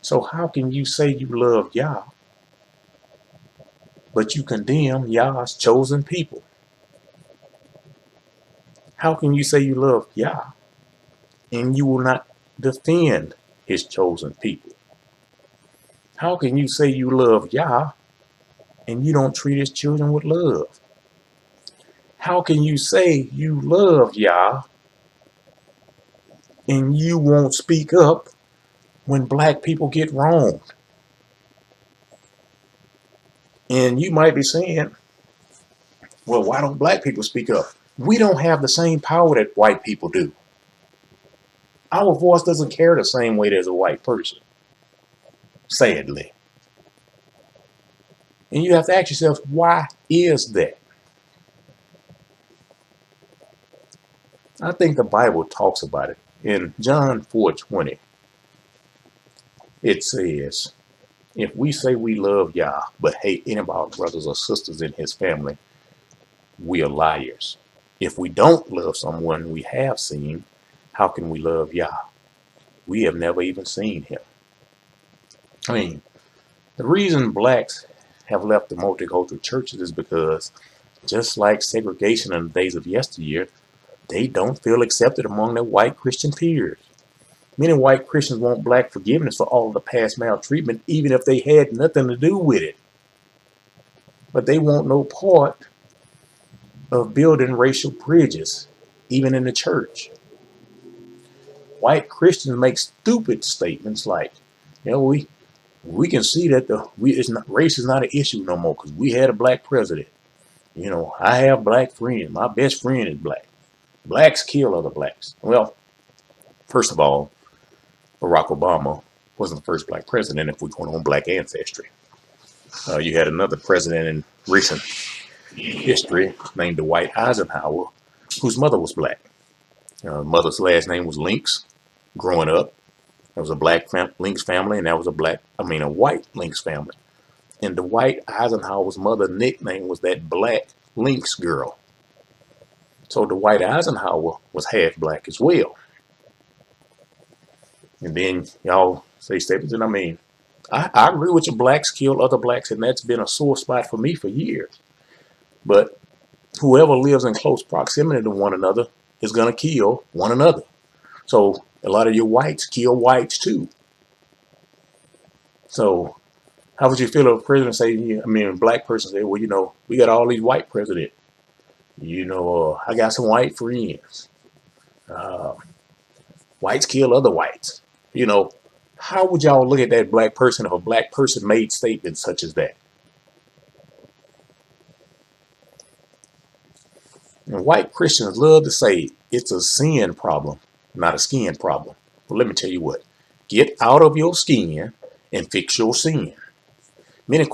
So how can you say you love Yah, but you condemn Yah's chosen people? How can you say you love Yah and you will not defend his chosen people? How can you say you love Yah and you don't treat his children with love? How can you say you love Yah and you won't speak up when black people get wronged? And you might be saying, well, why don't black people speak up? We don't have the same power that white people do. Our voice doesn't carry the same weight as a white person, sadly. And you have to ask yourself, why is that? I think the Bible talks about it. In John 4:20, it says, if we say we love Yah, but hate any of our brothers or sisters in his family, we are liars. If we don't love someone we have seen, how can we love Yah? We have never even seen him. I mean, the reason blacks have left the multicultural churches is because, just like segregation in the days of yesteryear, they don't feel accepted among their white Christian peers. Many white Christians want black forgiveness for all of the past maltreatment, even if they had nothing to do with it. But they want no part of building racial bridges, even in the church. White Christians make stupid statements like, we can see that race is not an issue no more because we had a black president. I have black friends. My best friend is black. Blacks kill other blacks. Well, first of all, Barack Obama wasn't the first black president if we're going on black ancestry. You had another president in recent history named Dwight Eisenhower, whose mother was black. Mother's last name was Links. Growing up, there was a black Links family, and that was a white Links family. And Dwight Eisenhower's mother nickname was that black Links girl. So Dwight Eisenhower was half black as well. And then y'all say statements, and I agree with you, blacks kill other blacks, and that's been a sore spot for me for years. But whoever lives in close proximity to one another is going to kill one another. So a lot of your whites kill whites too. So how would you feel if a president say, a black person say, well, we got all these white presidents. I got some white friends. Whites kill other whites. How would y'all look at that black person if a black person made statements such as that? And white Christians love to say it's a sin problem, not a skin problem. Well, let me tell you what. Get out of your skin and fix your sin. Many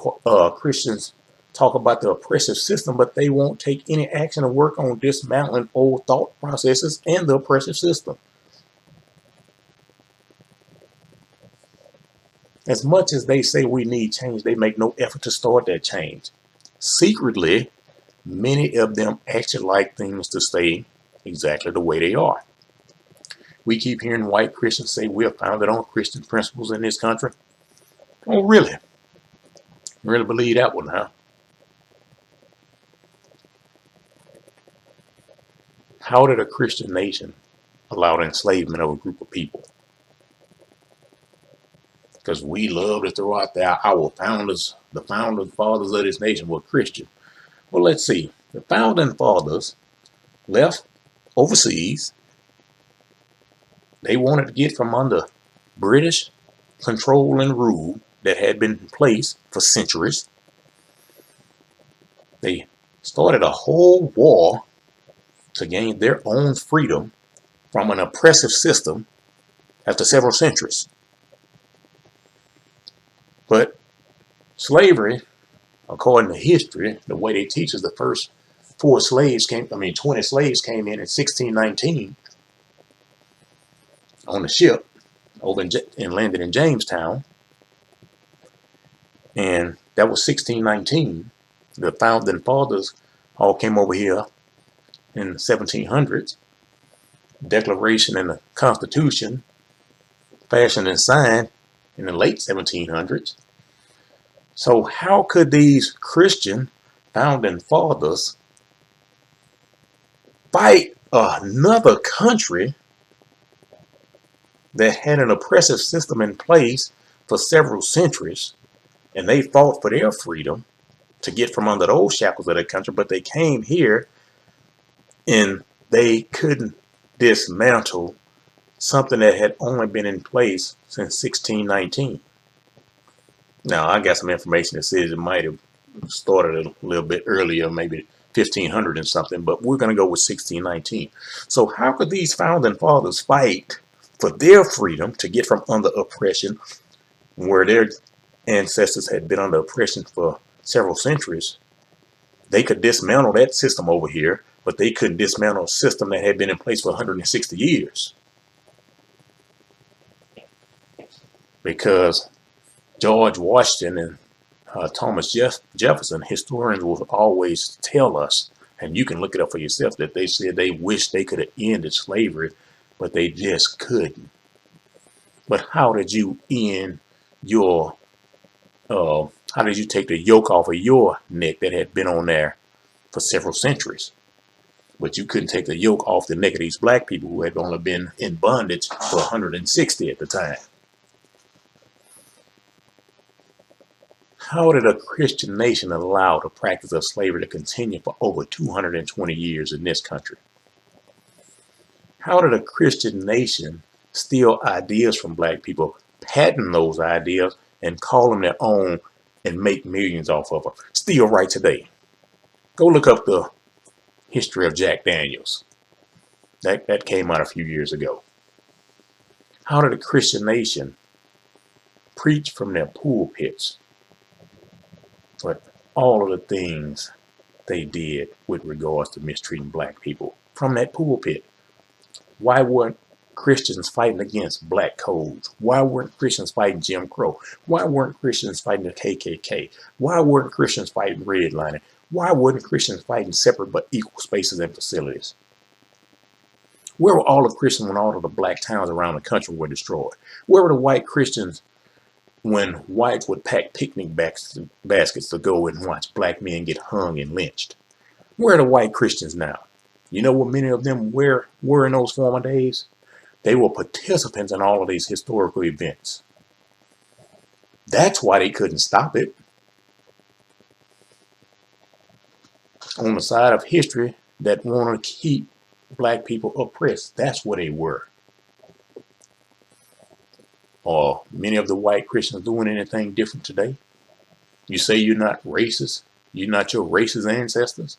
Christians talk about the oppressive system, but they won't take any action to work on dismantling old thought processes and the oppressive system. As much as they say we need change, they make no effort to start that change. Secretly, many of them actually like things to stay exactly the way they are. We keep hearing white Christians say we are founded on Christian principles in this country. Oh, really? You really believe that one, huh? How did a Christian nation allow the enslavement of a group of people? Because we love to throw out there our founders, the founding fathers of this nation were Christian. Well, let's see. The founding fathers left overseas. They wanted to get from under British control and rule that had been in place for centuries. They started a whole war to gain their own freedom from an oppressive system after several centuries. But slavery, according to history, the way they teach us, the first 20 slaves came in 1619 on the ship over and landed in Jamestown. And that was 1619. The founding fathers all came over here in the 1700s. Declaration and the Constitution fashioned and signed in the late 1700s. So how could these Christian founding fathers fight another country that had an oppressive system in place for several centuries, and they fought for their freedom to get from under those shackles of the country, but they came here and they couldn't dismantle something that had only been in place since 1619. Now, I got some information that says it might have started a little bit earlier, maybe 1500 and something, but we're going to go with 1619. So how could these founding fathers fight for their freedom to get from under oppression where their ancestors had been under oppression for several centuries? They could dismantle that system over here, but they couldn't dismantle a system that had been in place for 160 years. Because George Washington and Thomas Jefferson, historians will always tell us, and you can look it up for yourself, that they said they wished they could have ended slavery, but they just couldn't. But how did you end your, how did you take the yoke off of your neck that had been on there for several centuries? But you couldn't take the yoke off the neck of these black people who had only been in bondage for 160 at the time. How did a Christian nation allow the practice of slavery to continue for over 220 years in this country? How did a Christian nation steal ideas from black people, patent those ideas, and call them their own and make millions off of them? Still right today. Go look up the history of Jack Daniels. That came out a few years ago. How did a Christian nation preach from their pulpits, but all of the things they did with regards to mistreating black people from that pulpit? Why weren't Christians fighting against black codes? Why weren't Christians fighting Jim Crow? Why weren't Christians fighting the KKK? Why weren't Christians fighting redlining? Why weren't Christians fighting separate but equal spaces and facilities? Where were all the Christians when all of the black towns around the country were destroyed? Where were the white Christians when whites would pack picnic baskets to go and watch black men get hung and lynched? Where are the white Christians now? You know what many of them were in those former days? They were participants in all of these historical events. That's why they couldn't stop it. On the side of history that want to keep black people oppressed, that's what they were. Are many of the white Christians doing anything different today? You say you're not racist? You're not your racist ancestors?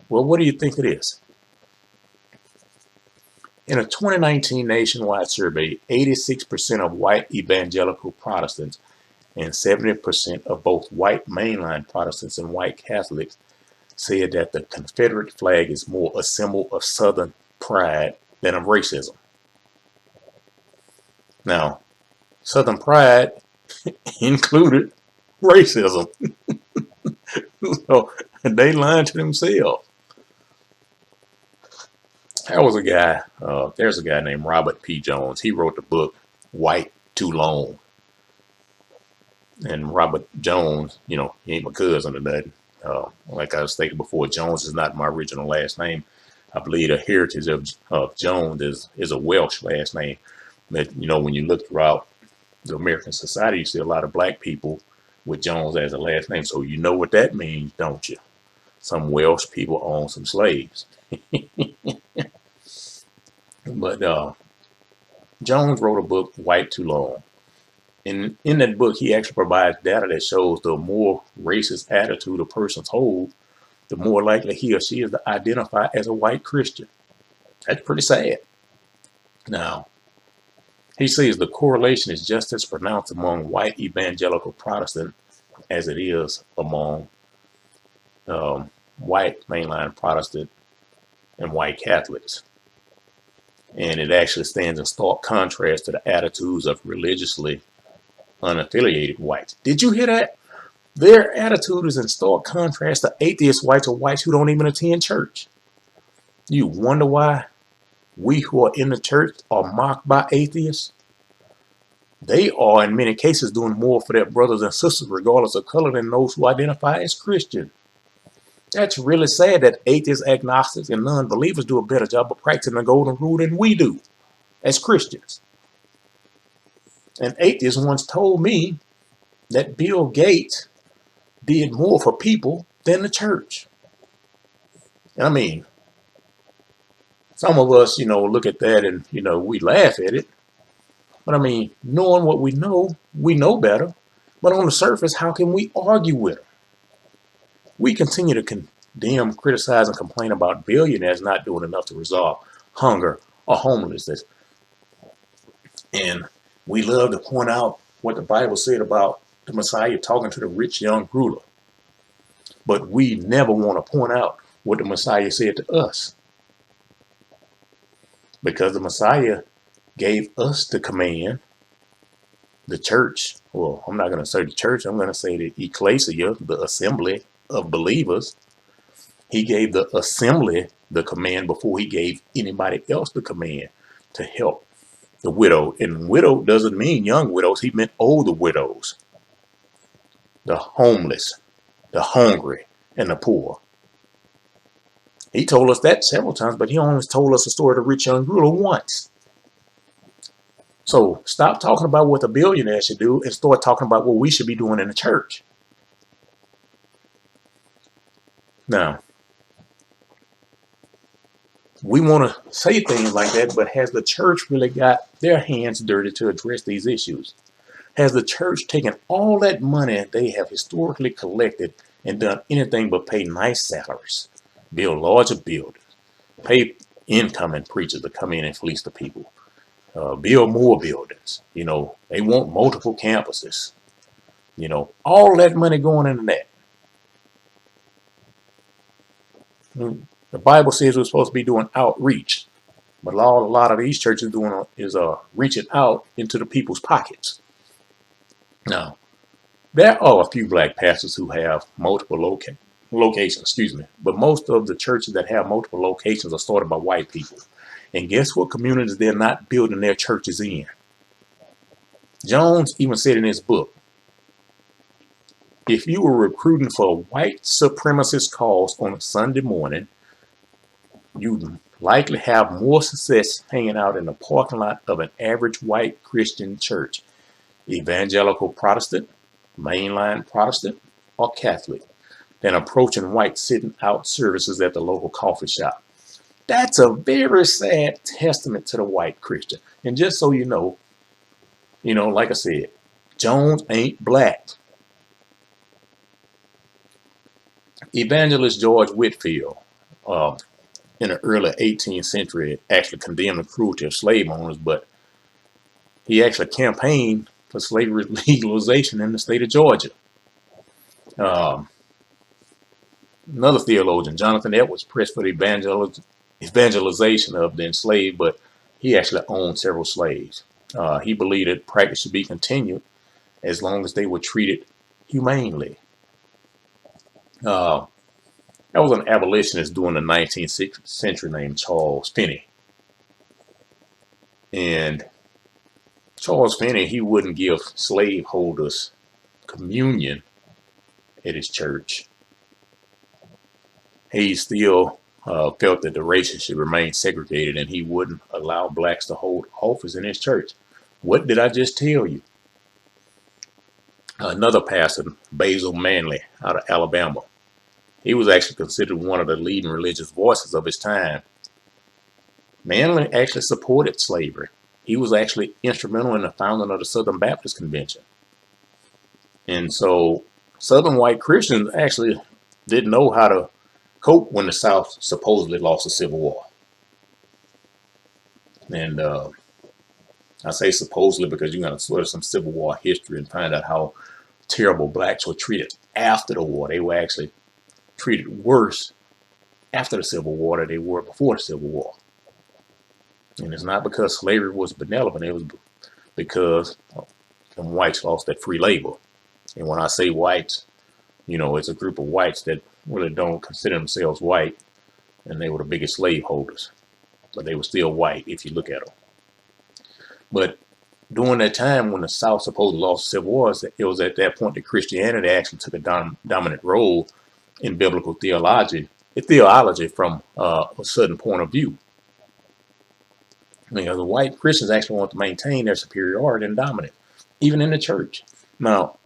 Well, what do you think it is? In a 2019 nationwide survey, 86% of white evangelical Protestants and 70% of both white mainline Protestants and white Catholics said that the Confederate flag is more a symbol of Southern pride than of racism. Now, Southern pride included racism. So they lied to themselves. There's a guy named Robert P. Jones. He wrote the book White Too Long. And Robert Jones, he ain't my cousin or nothing. Like I was stating before, Jones is not my original last name. I believe the heritage of Jones is a Welsh last name. But, when you look throughout the American society, you see a lot of black people with Jones as a last name. So you know what that means, don't you? Some Welsh people own some slaves. But Jones wrote a book, White Too Long. And in that book, he actually provides data that shows the more racist attitude a person's hold, the more likely he or she is to identify as a white Christian. That's pretty sad. Now, he says the correlation is just as pronounced among white evangelical Protestant as it is among white mainline Protestant and white Catholics. And it actually stands in stark contrast to the attitudes of religiously unaffiliated whites. Did you hear that? Their attitude is in stark contrast to atheist whites or whites who don't even attend church. You wonder why we who are in the church are mocked by atheists? They are, in many cases, doing more for their brothers and sisters, regardless of color, than those who identify as Christian. That's really sad that atheists, agnostics, and non-believers do a better job of practicing the golden rule than we do as Christians. An atheist once told me that Bill Gates did more for people than the church. And I mean, some of us, look at that and, we laugh at it. But I mean, knowing what we know better. But on the surface, how can we argue with them? We continue to condemn, criticize, and complain about billionaires not doing enough to resolve hunger or homelessness. And we love to point out what the Bible said about the Messiah talking to the rich young ruler. But we never want to point out what the Messiah said to us. Because the Messiah gave us the command, the church, well, I'm not going to say the church, I'm going to say the ecclesia, the assembly of believers. He gave the assembly the command before he gave anybody else the command to help the widow. And widow doesn't mean young widows, he meant older widows, the homeless, the hungry, and the poor. He told us that several times, but he only told us the story of the rich young ruler once. So stop talking about what the billionaire should do and start talking about what we should be doing in the church. Now, we want to say things like that, but has the church really got their hands dirty to address these issues? Has the church taken all that money they have historically collected and done anything but pay nice salaries, build larger buildings, pay incoming preachers to come in and fleece the people, build more buildings? They want multiple campuses. All that money going into that. The Bible says we're supposed to be doing outreach, but a lot of these churches doing is reaching out into the people's pockets. Now, there are a few black pastors who have multiple locations, but most of the churches that have multiple locations are started by white people. And guess what communities they're not building their churches in? Jones even said in his book, if you were recruiting for a white supremacist cause on a Sunday morning, you'd likely have more success hanging out in the parking lot of an average white Christian church, evangelical Protestant, mainline Protestant, or Catholic, than approaching white sitting out services at the local coffee shop. That's a very sad testament to the white Christian. And just so you know, like I said, Jones ain't black. Evangelist George Whitefield, in the early 18th century, actually condemned the cruelty of slave owners, but he actually campaigned for slavery legalization in the state of Georgia. Another theologian, Jonathan Edwards, pressed for the evangelization of the enslaved, but he actually owned several slaves. He believed that practice should be continued as long as they were treated humanely. There was an abolitionist during the 19th century named Charles Finney. And Charles Finney, he wouldn't give slaveholders communion at his church. He still felt that the races should remain segregated, and he wouldn't allow blacks to hold office in his church. What did I just tell you? Another pastor, Basil Manley, out of Alabama, he was actually considered one of the leading religious voices of his time. Manley actually supported slavery. He was actually instrumental in the founding of the Southern Baptist Convention. And so Southern white Christians actually didn't know how to cope when the South supposedly lost the Civil War. And I say supposedly because you're going to study some Civil War history and find out how terrible blacks were treated after the war. They were actually treated worse after the Civil War than they were before the Civil War. And it's not because slavery was benevolent, it was because them whites lost that free labor. And when I say whites, it's a group of whites that really don't consider themselves white, and they were the biggest slaveholders. But they were still white if you look at them. But during that time when the South supposedly lost the Civil War, it was at that point that Christianity actually took a dominant role in biblical theology from a certain point of view. The white Christians actually want to maintain their superiority and dominance, even in the church. Now,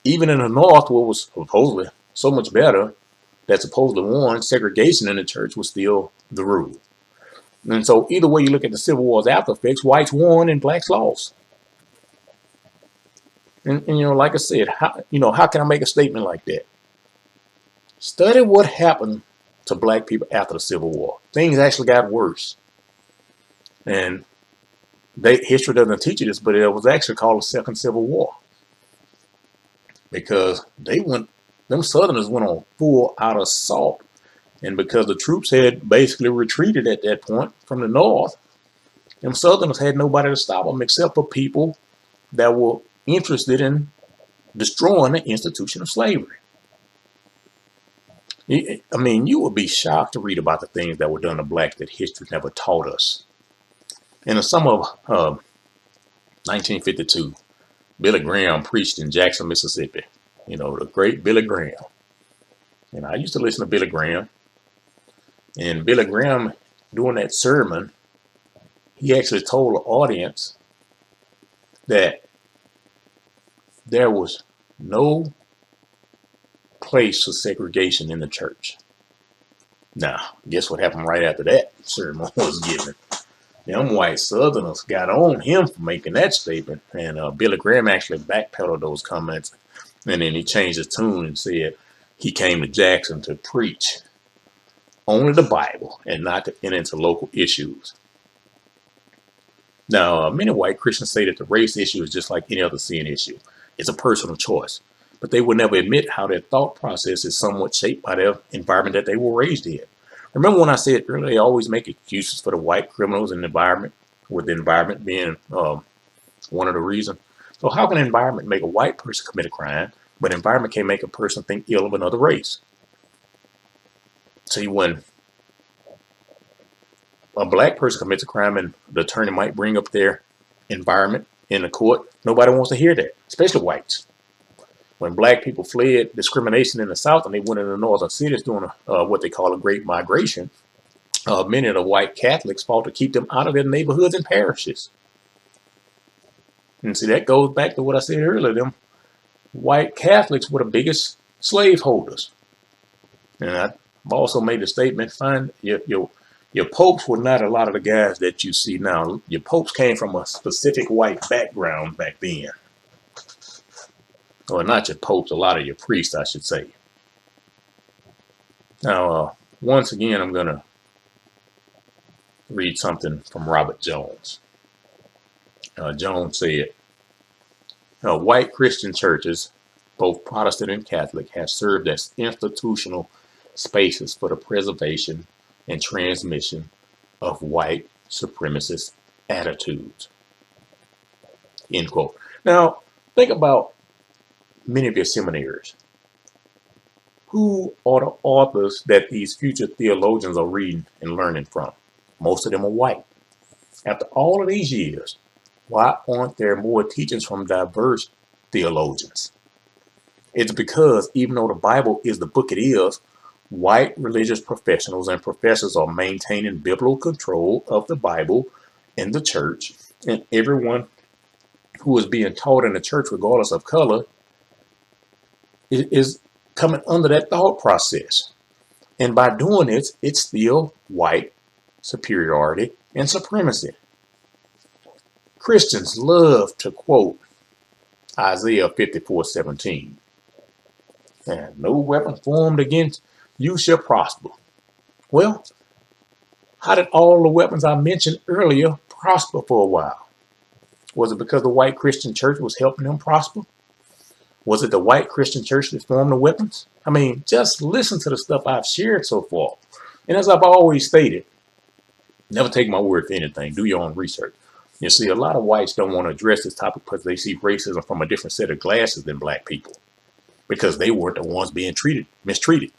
even in the North, what was supposedly so much better, that supposedly won, segregation in the church was still the rule. And so either way you look at the Civil War's after effects, whites won and blacks lost. And like I said, how can I make a statement like that? Study what happened to black people after the Civil War. Things actually got worse. And history doesn't teach you this, but it was actually called the Second Civil War. Because them Southerners went on full out assault. And because the troops had basically retreated at that point from the North, them Southerners had nobody to stop them except for people that were interested in destroying the institution of slavery. I mean, you would be shocked to read about the things that were done to blacks that history never taught us. In the summer of 1952, Billy Graham preached in Jackson, Mississippi. The great Billy Graham. And I used to listen to Billy Graham. And Billy Graham, during that sermon, he actually told the audience that there was no place for segregation in the church. Now, guess what happened right after that sermon was given? Them white Southerners got on him for making that statement. And Billy Graham actually backpedaled those comments. And then he changed his tune and said he came to Jackson to preach only the Bible and not to enter into local issues. Now, many white Christians say that the race issue is just like any other sin issue. It's a personal choice. But they will never admit how their thought process is somewhat shaped by their environment that they were raised in. Remember when I said earlier, they always make excuses for the white criminals in the environment, with the environment being one of the reasons. So how can an environment make a white person commit a crime, but an environment can make a person think ill of another race? See, when a black person commits a crime and the attorney might bring up their environment in the court, nobody wants to hear that, especially whites. When black people fled discrimination in the South and they went into the northern cities doing what they call a great migration, many of the white Catholics fought to keep them out of their neighborhoods and parishes. And see, that goes back to what I said earlier. Them white Catholics were the biggest slaveholders. And I've also made a statement, find your popes were not a lot of the guys that you see now. Your popes came from a specific white background back then. Or not your popes, a lot of your priests, I should say. Now, once again, I'm going to read something from Robert Jones. Jones said, white Christian churches, both Protestant and Catholic, have served as institutional spaces for the preservation and transmission of white supremacist attitudes. End quote. Now, think about many of your seminaries. Who are the authors that these future theologians are reading and learning from? Most of them are white. After all of these years, why aren't there more teachings from diverse theologians? It's because even though the Bible is the book it is, white religious professionals and professors are maintaining biblical control of the Bible in the church, and everyone who is being taught in the church, regardless of color, is coming under that thought process. And by doing this, it's still white superiority and supremacy. Christians love to quote Isaiah 54:17. And no weapon formed against you shall prosper. Well, how did all the weapons I mentioned earlier prosper for a while? Was it because the white Christian church was helping them prosper? Was it the white Christian church that formed the weapons? I mean, just listen to the stuff I've shared so far. And as I've always stated, never take my word for anything. Do your own research. You see, a lot of whites don't want to address this topic because they see racism from a different set of glasses than black people, because they weren't the ones being mistreated.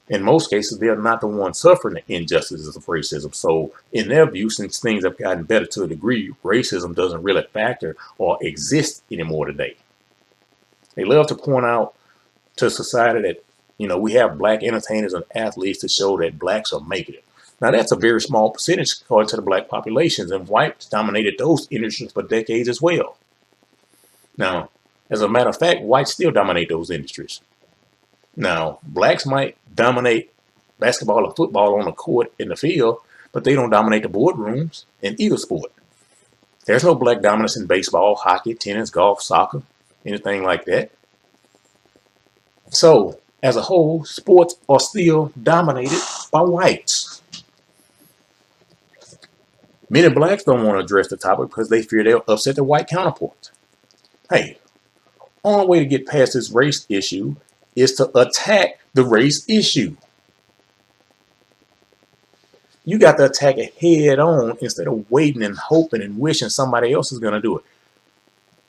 In most cases, they're not the ones suffering the injustices of racism. So in their view, since things have gotten better to a degree, racism doesn't really factor or exist anymore today. They love to point out to society that, we have black entertainers and athletes to show that blacks are making it. Now, that's a very small percentage according to the black populations, and whites dominated those industries for decades as well. Now, as a matter of fact, whites still dominate those industries. Now, blacks might dominate basketball or football on the court in the field, but they don't dominate the boardrooms in either sport. There's no black dominance in baseball, hockey, tennis, golf, soccer, anything like that. So, as a whole, sports are still dominated by whites. Many blacks don't want to address the topic because they fear they'll upset their white counterparts. Hey, only way to get past this race issue is to attack the race issue. You got to attack it head on instead of waiting and hoping and wishing somebody else is going to do it.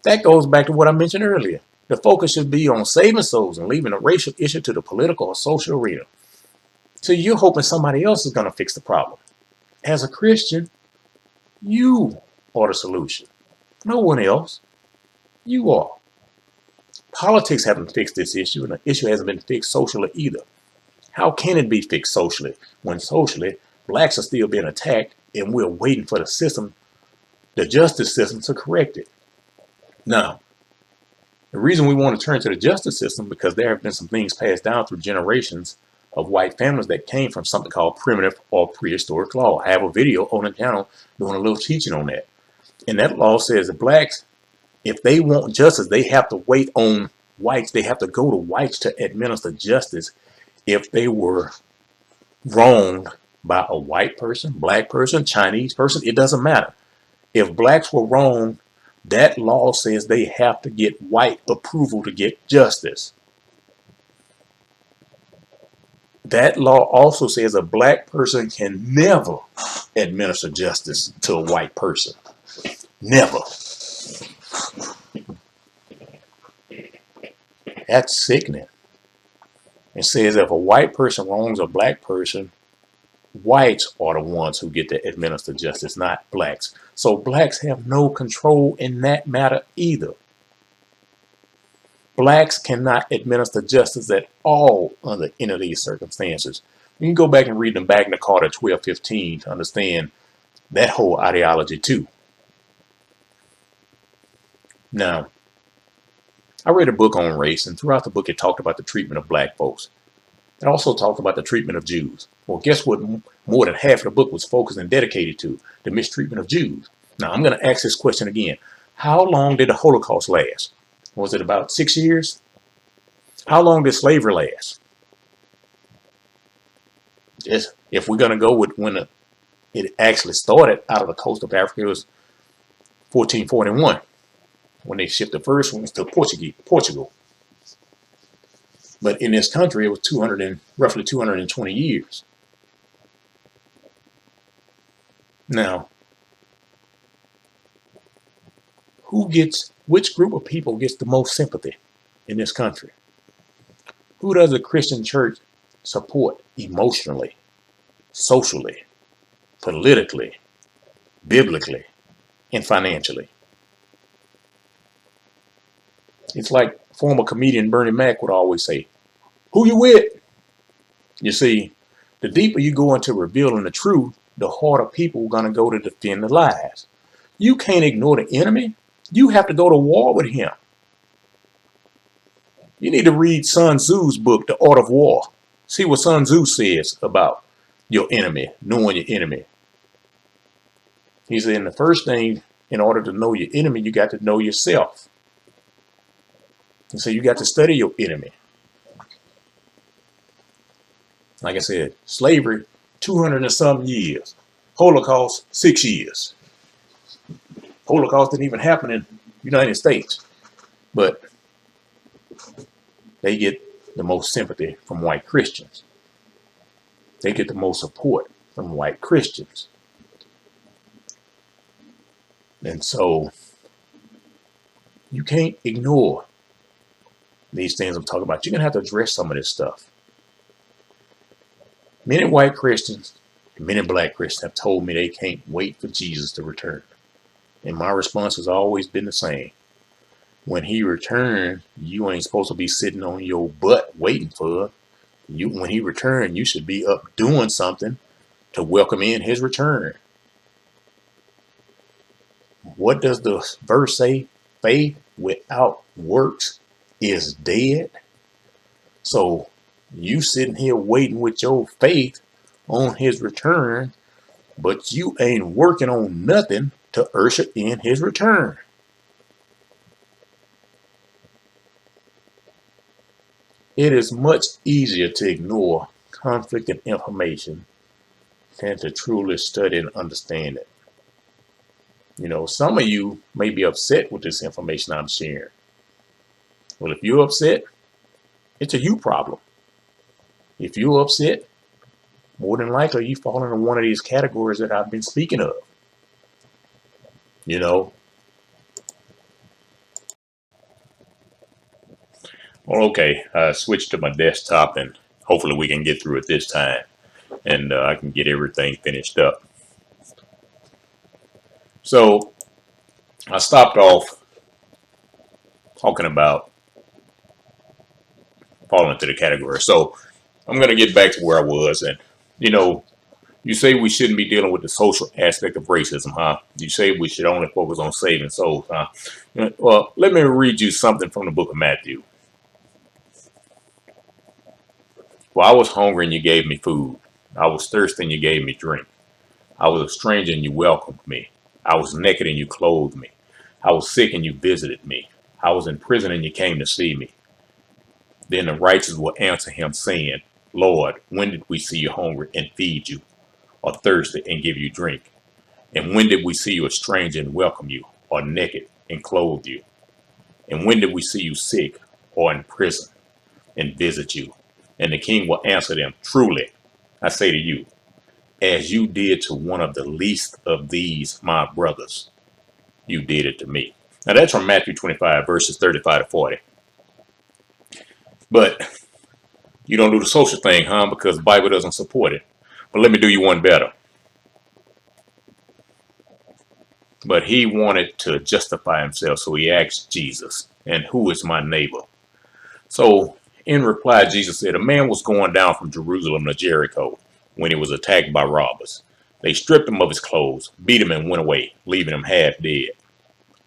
That goes back to what I mentioned earlier. The focus should be on saving souls and leaving a racial issue to the political or social arena. So you're hoping somebody else is going to fix the problem. As a Christian, you are the solution. No one else. You are. Politics haven't fixed this issue, and the issue hasn't been fixed socially either. How can it be fixed socially when socially blacks are still being attacked and we're waiting for the system, the justice system, to correct it? Now, the reason we want to turn to the justice system because there have been some things passed down through generations of white families that came from something called primitive or prehistoric law. I have a video on the channel doing a little teaching on that. And that law says that blacks, if they want justice, they have to wait on whites. They have to go to whites to administer justice if they were wronged by a white person, black person, Chinese person. It doesn't matter. If blacks were wronged, that law says they have to get white approval to get justice. That law also says a black person can never administer justice to a white person. Never. That's sickening. It says if a white person wrongs a black person, whites are the ones who get to administer justice, not blacks. So blacks have no control in that matter either. Blacks cannot administer justice at all under any of these circumstances. You can go back and read the Magna Carta 1215 to understand that whole ideology too. Now, I read a book on race, and throughout the book it talked about the treatment of black folks. It also talked about the treatment of Jews. Well, guess what more than half of the book was focused and dedicated to? The mistreatment of Jews. Now, I'm going to ask this question again. How long did the Holocaust last? Was it about 6 years? How long did slavery last? If we're going to go with when it actually started out of the coast of Africa, it was 1441 when they shipped the first ones to Portugal. But in this country, it was roughly 220 years. Now, which group of people gets the most sympathy in this country? Who does the Christian church support emotionally, socially, politically, biblically, and financially? It's like former comedian Bernie Mac would always say, who you with? You see, the deeper you go into revealing the truth, the harder people are going to go to defend the lies. You can't ignore the enemy. You have to go to war with him. You need to read Sun Tzu's book, The Art of War. See what Sun Tzu says about your enemy, knowing your enemy. He said, the first thing, in order to know your enemy, you got to know yourself. And so you got to study your enemy. Like I said, slavery, 200 and some years. Holocaust, 6 years. Holocaust didn't even happen in the United States. But they get the most sympathy from white Christians. They get the most support from white Christians. And so you can't ignore these things I'm talking about. You're going to have to address some of this stuff. Many white Christians and many black Christians have told me they can't wait for Jesus to return. And my response has always been the same. When he returns, you ain't supposed to be sitting on your butt waiting for you. When he returns, you should be up doing something to welcome in his return. What does the verse say? Faith without works is dead. So you sitting here waiting with your faith on his return, but you ain't working on nothing to usher in his return. It is much easier to ignore conflicting information than to truly study and understand it. You know, some of you may be upset with this information I'm sharing. Well, if you're upset, it's a you problem. If you're upset, more than likely you fall into one of these categories that I've been speaking of. You know, well, okay, I switched to my desktop and hopefully we can get through it this time and I can get everything finished up. So I stopped off talking about falling into the category. So I'm going to get back to where I was. And, you know, you say we shouldn't be dealing with the social aspect of racism, huh? You say we should only focus on saving souls, huh? Well, let me read you something from the book of Matthew. Well, I was hungry and you gave me food. I was thirsty and you gave me drink. I was a stranger and you welcomed me. I was naked and you clothed me. I was sick and you visited me. I was in prison and you came to see me. Then the righteous will answer him, saying, Lord, when did we see you hungry and feed you, or thirsty and give you drink? And when did we see you a stranger and welcome you, or naked and clothe you? And when did we see you sick or in prison and visit you? And the king will answer them, truly, I say to you, as you did to one of the least of these, my brothers, you did it to me. Now that's from Matthew 25, verses 35 to 40. But you don't do the social thing, huh? Because the Bible doesn't support it. But let me do you one better. But he wanted to justify himself, so he asked Jesus, and who is my neighbor? So in reply, Jesus said, a man was going down from Jerusalem to Jericho when he was attacked by robbers. They stripped him of his clothes, beat him, and went away, leaving him half dead.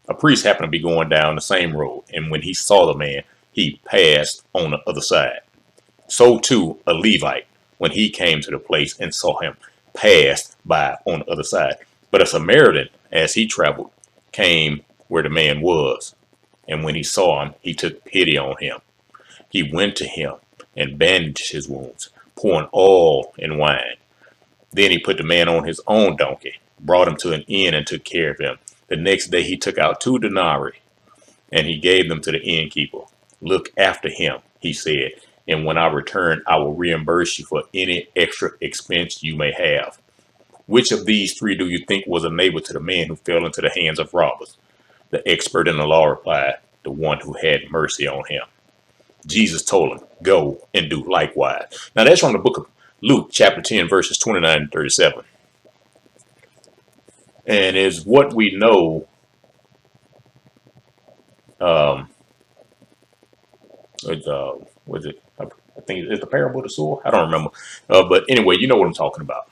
A priest happened to be going down the same road, and when he saw the man, he passed on the other side. So too a Levite, when he came to the place and saw him, passed by on the other side. But a Samaritan, as he traveled, came where the man was. And when he saw him, he took pity on him. He went to him and bandaged his wounds, pouring oil and wine. Then he put the man on his own donkey, brought him to an inn, and took care of him. The next day he took out 2 denarii, and he gave them to the innkeeper. Look after him, he said, and when I return, I will reimburse you for any extra expense you may have. Which of these 3 do you think was a neighbor to the man who fell into the hands of robbers? The expert in the law replied, the one who had mercy on him. Jesus told him, go and do likewise. Now that's from the book of Luke, chapter 10, verses 29 and 37. And is what we know, was it, I think it's the parable of the sower. I don't remember. But anyway, you know what I'm talking about.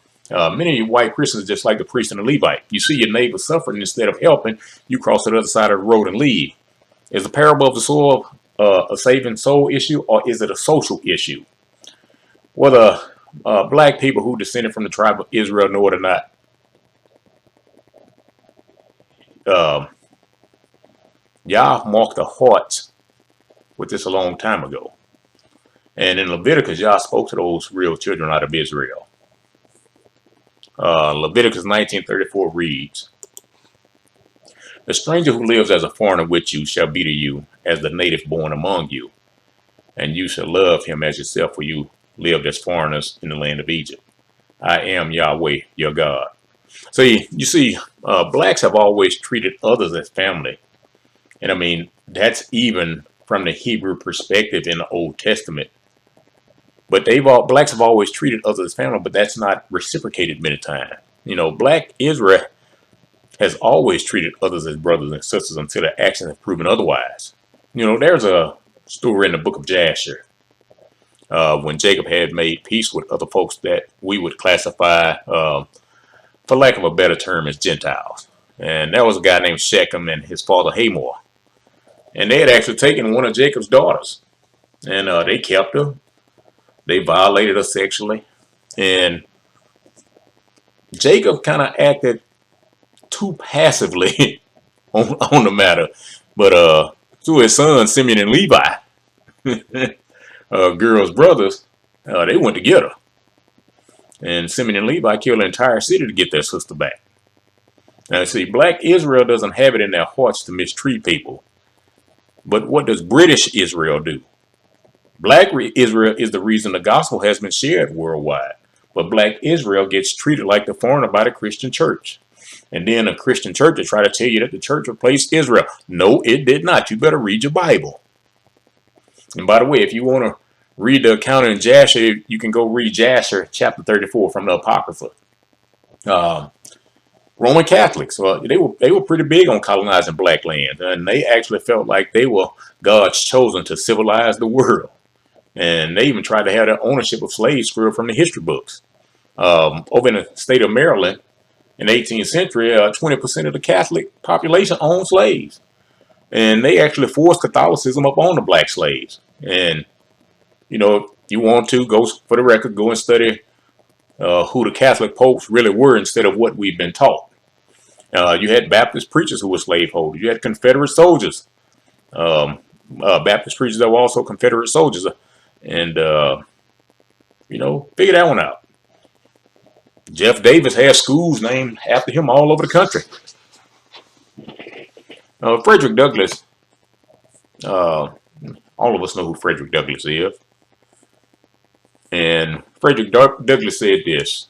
Many white Christians, just like the priest and the Levite, you see your neighbor suffering, instead of helping, you cross to the other side of the road and leave. Is the parable of the sower a saving soul issue, or is it a social issue? Whether black people who descended from the tribe of Israel know it or not, Yah marked the hearts with this a long time ago. And in Leviticus, Yah spoke to those real children out of Israel. Leviticus 19:34 reads, the stranger who lives as a foreigner with you shall be to you as the native born among you, and you shall love him as yourself, for you lived as foreigners in the land of Egypt. I am Yahweh, your God. So you see, blacks have always treated others as family. And I mean, that's even from the Hebrew perspective in the Old Testament. But blacks have always treated others as family, but that's not reciprocated many times. You know, black Israel has always treated others as brothers and sisters until their actions have proven otherwise. There's a story in the book of Jasher when Jacob had made peace with other folks that we would classify, for lack of a better term, as Gentiles. And there was a guy named Shechem and his father Hamor. And they had actually taken one of Jacob's daughters. And they kept her. They violated her sexually. And Jacob kind of acted too passively on the matter. But to his sons, Simeon and Levi, girls' brothers, they went to get her. And Simeon and Levi killed an entire city to get their sister back. Now, see, black Israel doesn't have it in their hearts to mistreat people. But what does British Israel do? Black Israel is the reason the gospel has been shared worldwide. But black Israel gets treated like the foreigner by the Christian church. And then a Christian church will try to tell you that the church replaced Israel. No, it did not. You better read your Bible. And by the way, if you want to read the account in Jasher, you can go read Jasher chapter 34 from the Apocrypha. Roman Catholics, they were pretty big on colonizing black land, and they actually felt like they were God's chosen to civilize the world. And they even tried to have their ownership of slaves screwed from the history books. Over in the state of Maryland in the 18th century, 20% of the Catholic population owned slaves. And they actually forced Catholicism upon the black slaves. And, if you want to, go for the record, go and study who the Catholic popes really were instead of what we've been taught. You had Baptist preachers who were slaveholders. You had Confederate soldiers. Baptist preachers that were also Confederate soldiers. And, figure that one out. Jeff Davis has schools named after him all over the country. Frederick Douglass, all of us know who Frederick Douglass is. And Frederick Douglass said this,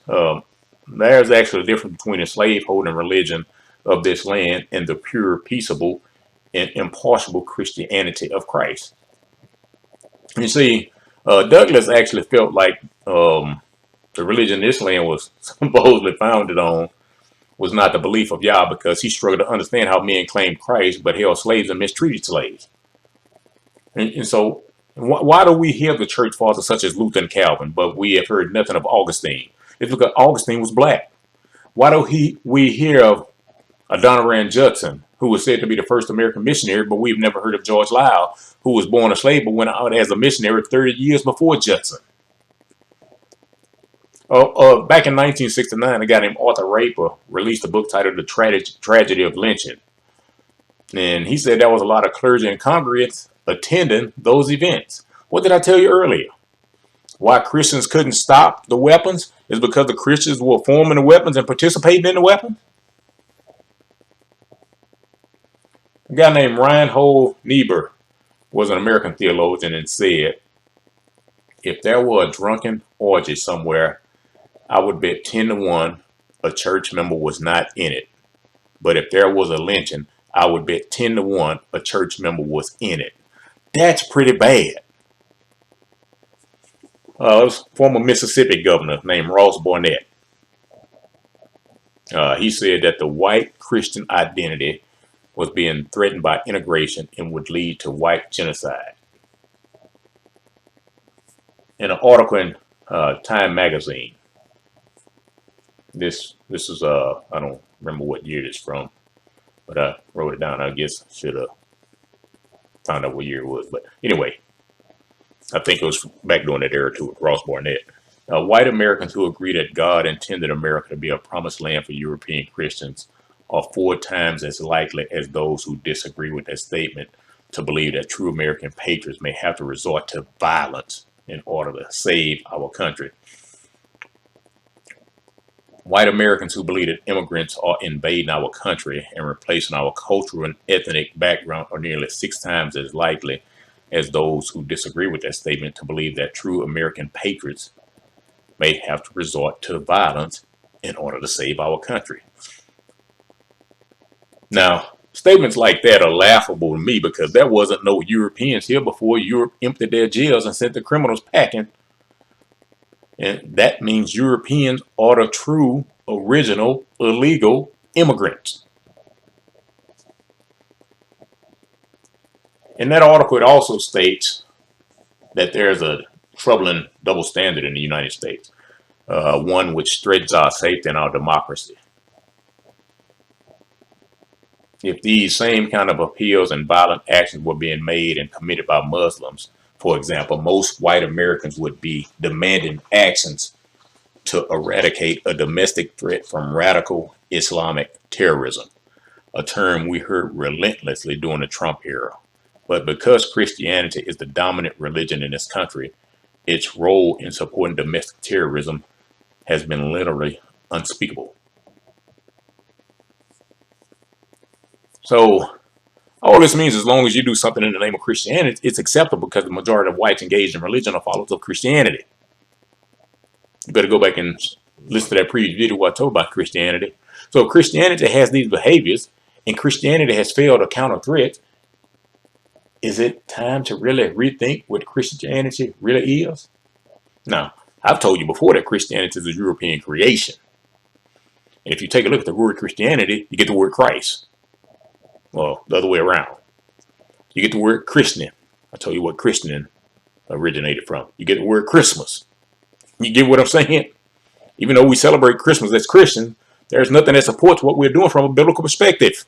there's actually a difference between the slaveholding religion of this land and the pure, peaceable, and impartial Christianity of Christ. You see, Douglass actually felt like the religion this land was supposedly founded on was not the belief of Yah, because he struggled to understand how men claimed Christ but held slaves and mistreated slaves. And so why do we hear the church fathers such as Luther and Calvin, but we have heard nothing of Augustine? It's because Augustine was black. Why do we hear of Adoniram Judson, who was said to be the first American missionary, but we've never heard of George Liao, who was born a slave but went out as a missionary 30 years before Judson? Back in 1969, a guy named Arthur Raper released a book titled The Tragedy of Lynching. And he said there was a lot of clergy and congregants attending those events. What did I tell you earlier? Why Christians couldn't stop the weapons is because the Christians were forming the weapons and participating in the weapons. A guy named Reinhold Niebuhr was an American theologian and said, if there were a drunken orgy somewhere, I would bet 10 to 1 a church member was not in it. But if there was a lynching, I would bet 10 to 1 a church member was in it. That's pretty bad. There was a former Mississippi governor named Ross Barnett. He said that the white Christian identity was being threatened by integration and would lead to white genocide. In an article in Time magazine, this is I don't remember what year it's from, but I wrote it down. I guess I should have found out what year it was. But anyway, I think it was back during that era too with Ross Barnett. White Americans who agree that God intended America to be a promised land for European Christians are 4 times as likely as those who disagree with that statement to believe that true American patriots may have to resort to violence in order to save our country. White Americans who believe that immigrants are invading our country and replacing our cultural and ethnic background are nearly 6 times as likely as those who disagree with that statement to believe that true American patriots may have to resort to violence in order to save our country. Now, statements like that are laughable to me because there wasn't no Europeans here before Europe emptied their jails and sent the criminals packing. And that means Europeans are the true, original, illegal immigrants. In that article, it also states that there's a troubling double standard in the United States, one which threatens our safety and our democracy. If these same kind of appeals and violent actions were being made and committed by Muslims, for example, most white Americans would be demanding actions to eradicate a domestic threat from radical Islamic terrorism, a term we heard relentlessly during the Trump era. But because Christianity is the dominant religion in this country, its role in supporting domestic terrorism has been literally unspeakable. So all this means, as long as you do something in the name of Christianity, it's acceptable because the majority of whites engaged in religion are followers of Christianity. You better go back and listen to that previous video where I told about Christianity. So if Christianity has these behaviors and Christianity has failed to counter threats, is it time to really rethink what Christianity really is? Now, I've told you before that Christianity is a European creation. And if you take a look at the word Christianity, you get the word Christ. Well, the other way around. You get the word Christian. I told you what Christian originated from. You get the word Christmas. You get what I'm saying? Even though we celebrate Christmas as Christians, there's nothing that supports what we're doing from a biblical perspective.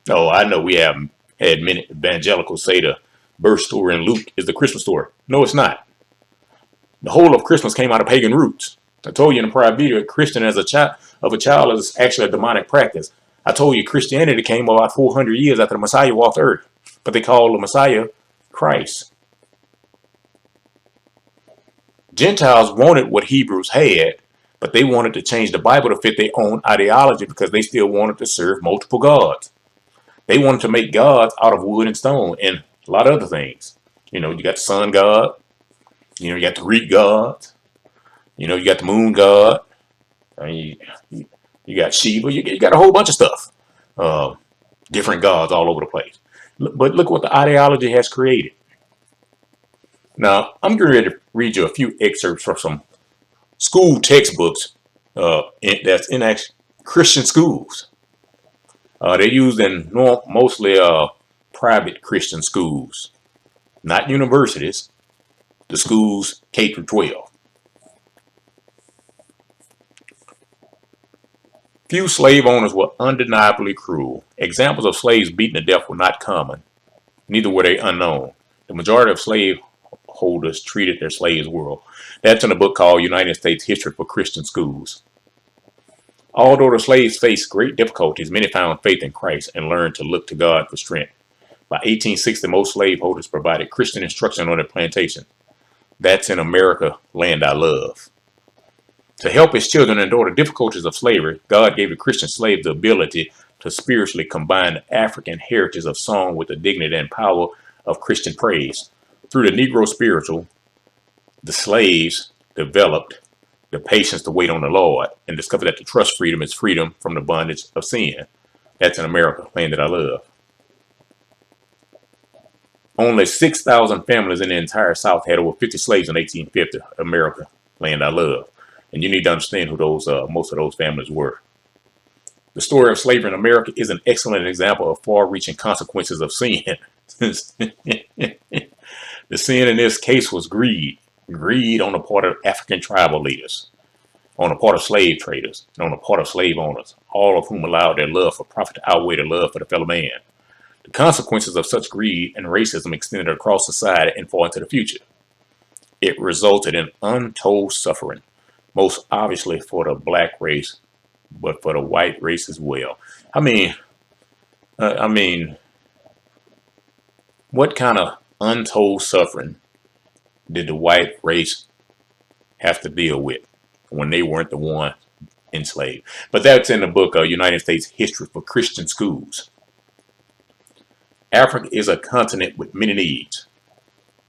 Oh, I know we have had many evangelicals say the birth story in Luke is the Christmas story. No, it's not. The whole of Christmas came out of pagan roots. I told you in a prior video, Christian as a child is actually a demonic practice. I told you Christianity came about 400 years after the Messiah walked earth, but they called the Messiah Christ. Gentiles wanted what Hebrews had, but they wanted to change the Bible to fit their own ideology because they still wanted to serve multiple gods. They wanted to make gods out of wood and stone and a lot of other things. You know, you got the sun god, you got the Greek gods, you got the moon god, you got Shiva, you got a whole bunch of stuff. Different gods all over the place. But look what the ideology has created. Now, I'm getting ready to read you a few excerpts from some school textbooks that's in actual Christian schools. They're used in mostly private Christian schools, not universities, the schools K through 12. Few slave owners were undeniably cruel. Examples of slaves beaten to death were not common. Neither were they unknown. The majority of slave holders treated their slaves well. That's in a book called United States History for Christian Schools. Although the slaves faced great difficulties, many found faith in Christ and learned to look to God for strength. By 1860, most slaveholders provided Christian instruction on their plantation. That's in America, land I love. To help his children endure the difficulties of slavery, God gave the Christian slave the ability to spiritually combine the African heritage of song with the dignity and power of Christian praise. Through the Negro spiritual, the slaves developed the patience to wait on the Lord and discovered that to trust freedom is freedom from the bondage of sin. That's in America, land that I love. Only 6,000 families in the entire South had over 50 slaves in 1850. America, land I love. And you need to understand who those most of those families were. The story of slavery in America is an excellent example of far-reaching consequences of sin. The sin in this case was greed. Greed on the part of African tribal leaders, on the part of slave traders, and on the part of slave owners, all of whom allowed their love for profit to outweigh their love for the fellow man. The consequences of such greed and racism extended across society and far into the future. It resulted in untold suffering, most obviously for the black race, but for the white race as well. I mean, what kind of untold suffering did the white race have to deal with when they weren't the one enslaved? But that's in the book of United States History for Christian Schools. Africa is a continent with many needs.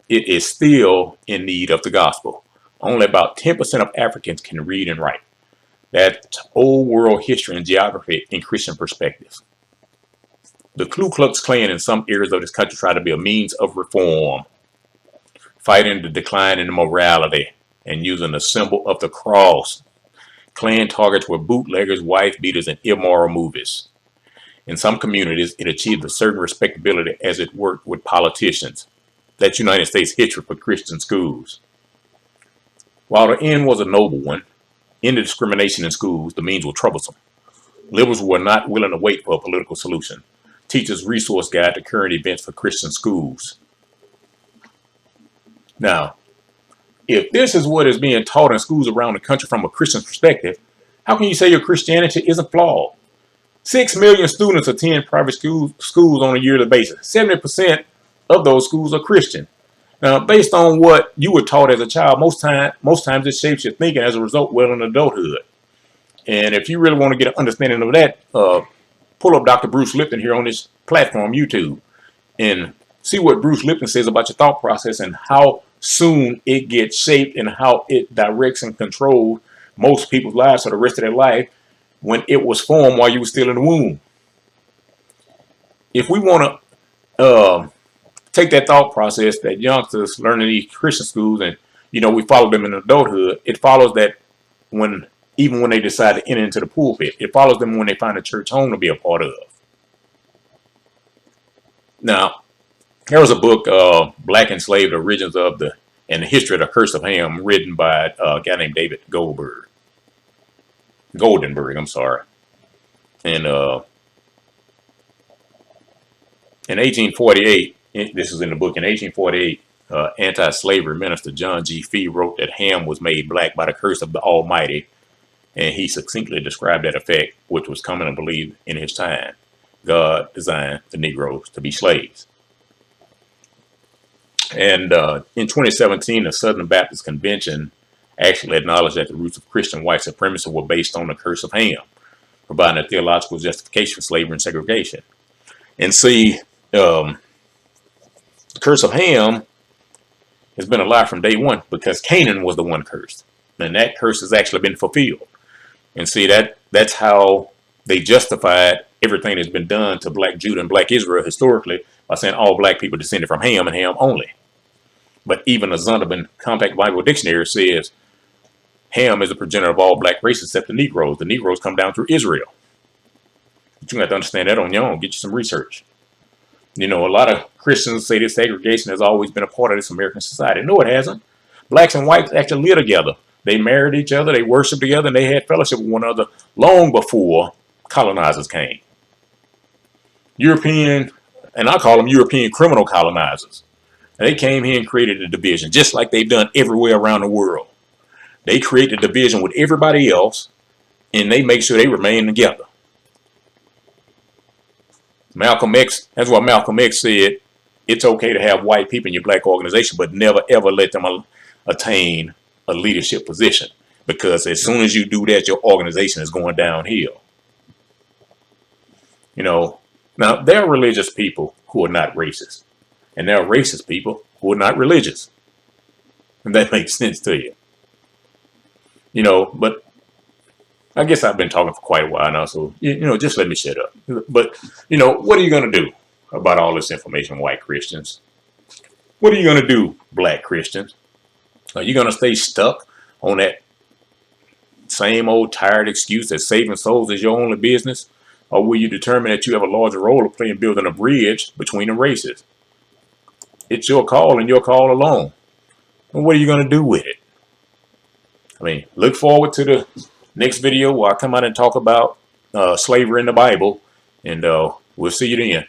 It is still in need of the gospel. Only about 10% of Africans can read and write. That's old world history and geography in Christian perspective. The Ku Klux Klan in some areas of this country try to be a means of reform, fighting the decline in morality and using the symbol of the cross. Klan targets were bootleggers, wife beaters, and immoral movies. In some communities, it achieved a certain respectability as it worked with politicians. That's United States hatred for Christian schools. While the end was a noble one, ending discrimination in schools, the means were troublesome. Liberals were not willing to wait for a political solution. Teachers' Resource Guide to Current Events for Christian Schools. Now, if this is what is being taught in schools around the country from a Christian perspective, how can you say your Christianity isn't flawed? 6 million students attend private schools on a yearly basis. 70% of those schools are Christian. Now, based on what you were taught as a child, most times it shapes your thinking as a result well in adulthood. And if you really want to get an understanding of that, pull up Dr. Bruce Lipton here on this platform, YouTube, and see what Bruce Lipton says about your thought process and how soon it gets shaped and how it directs and controls most people's lives for the rest of their life when it was formed while you were still in the womb. If we want to take that thought process that youngsters learn in these Christian schools and, we follow them in adulthood, it follows that even when they decide to enter into the pulpit, it follows them when they find a church home to be a part of. Now, there was a book, Black Enslaved: Origins of and the History of the Curse of Ham, written by a guy named David Goldenberg. And in 1848, this is in the book, in 1848, anti-slavery minister John G. Fee wrote that Ham was made black by the curse of the Almighty, and he succinctly described that effect, which was commonly believed in his time. God designed the Negroes to be slaves. And in 2017, the Southern Baptist Convention actually acknowledged that the roots of Christian white supremacy were based on the curse of Ham, providing a theological justification for slavery and segregation. And see, the curse of Ham has been a lie from day one because Canaan was the one cursed. And that curse has actually been fulfilled. And see, that's how they justified everything that's been done to Black Judah and Black Israel historically by saying all Black people descended from Ham and Ham only. But even the Zondervan Compact Bible Dictionary says Ham is the progenitor of all Black races except the Negroes. The Negroes come down through Israel. But you have to understand that on your own. Get you some research. A lot of Christians say that segregation has always been a part of this American society. No, it hasn't. Blacks and whites actually live together. They married each other, they worshiped together, and they had fellowship with one another long before colonizers came. European, and I call them European criminal colonizers. They came here and created a division, just like they've done everywhere around the world. They create a division with everybody else, and they make sure they remain together. Malcolm X, that's what Malcolm X said, it's okay to have white people in your Black organization, but never ever let them attain a leadership position. Because as soon as you do that, your organization is going downhill. Now there are religious people who are not racist. And there are racist people who are not religious. And that makes sense to you. But I guess I've been talking for quite a while now, so, just let me shut up. But, what are you going to do about all this information, white Christians? What are you going to do, Black Christians? Are you going to stay stuck on that same old tired excuse that saving souls is your only business? Or will you determine that you have a larger role to play in building a bridge between the races? It's your call and your call alone. And what are you going to do with it? Look forward to the next video where I come out and talk about slavery in the Bible. And we'll see you then.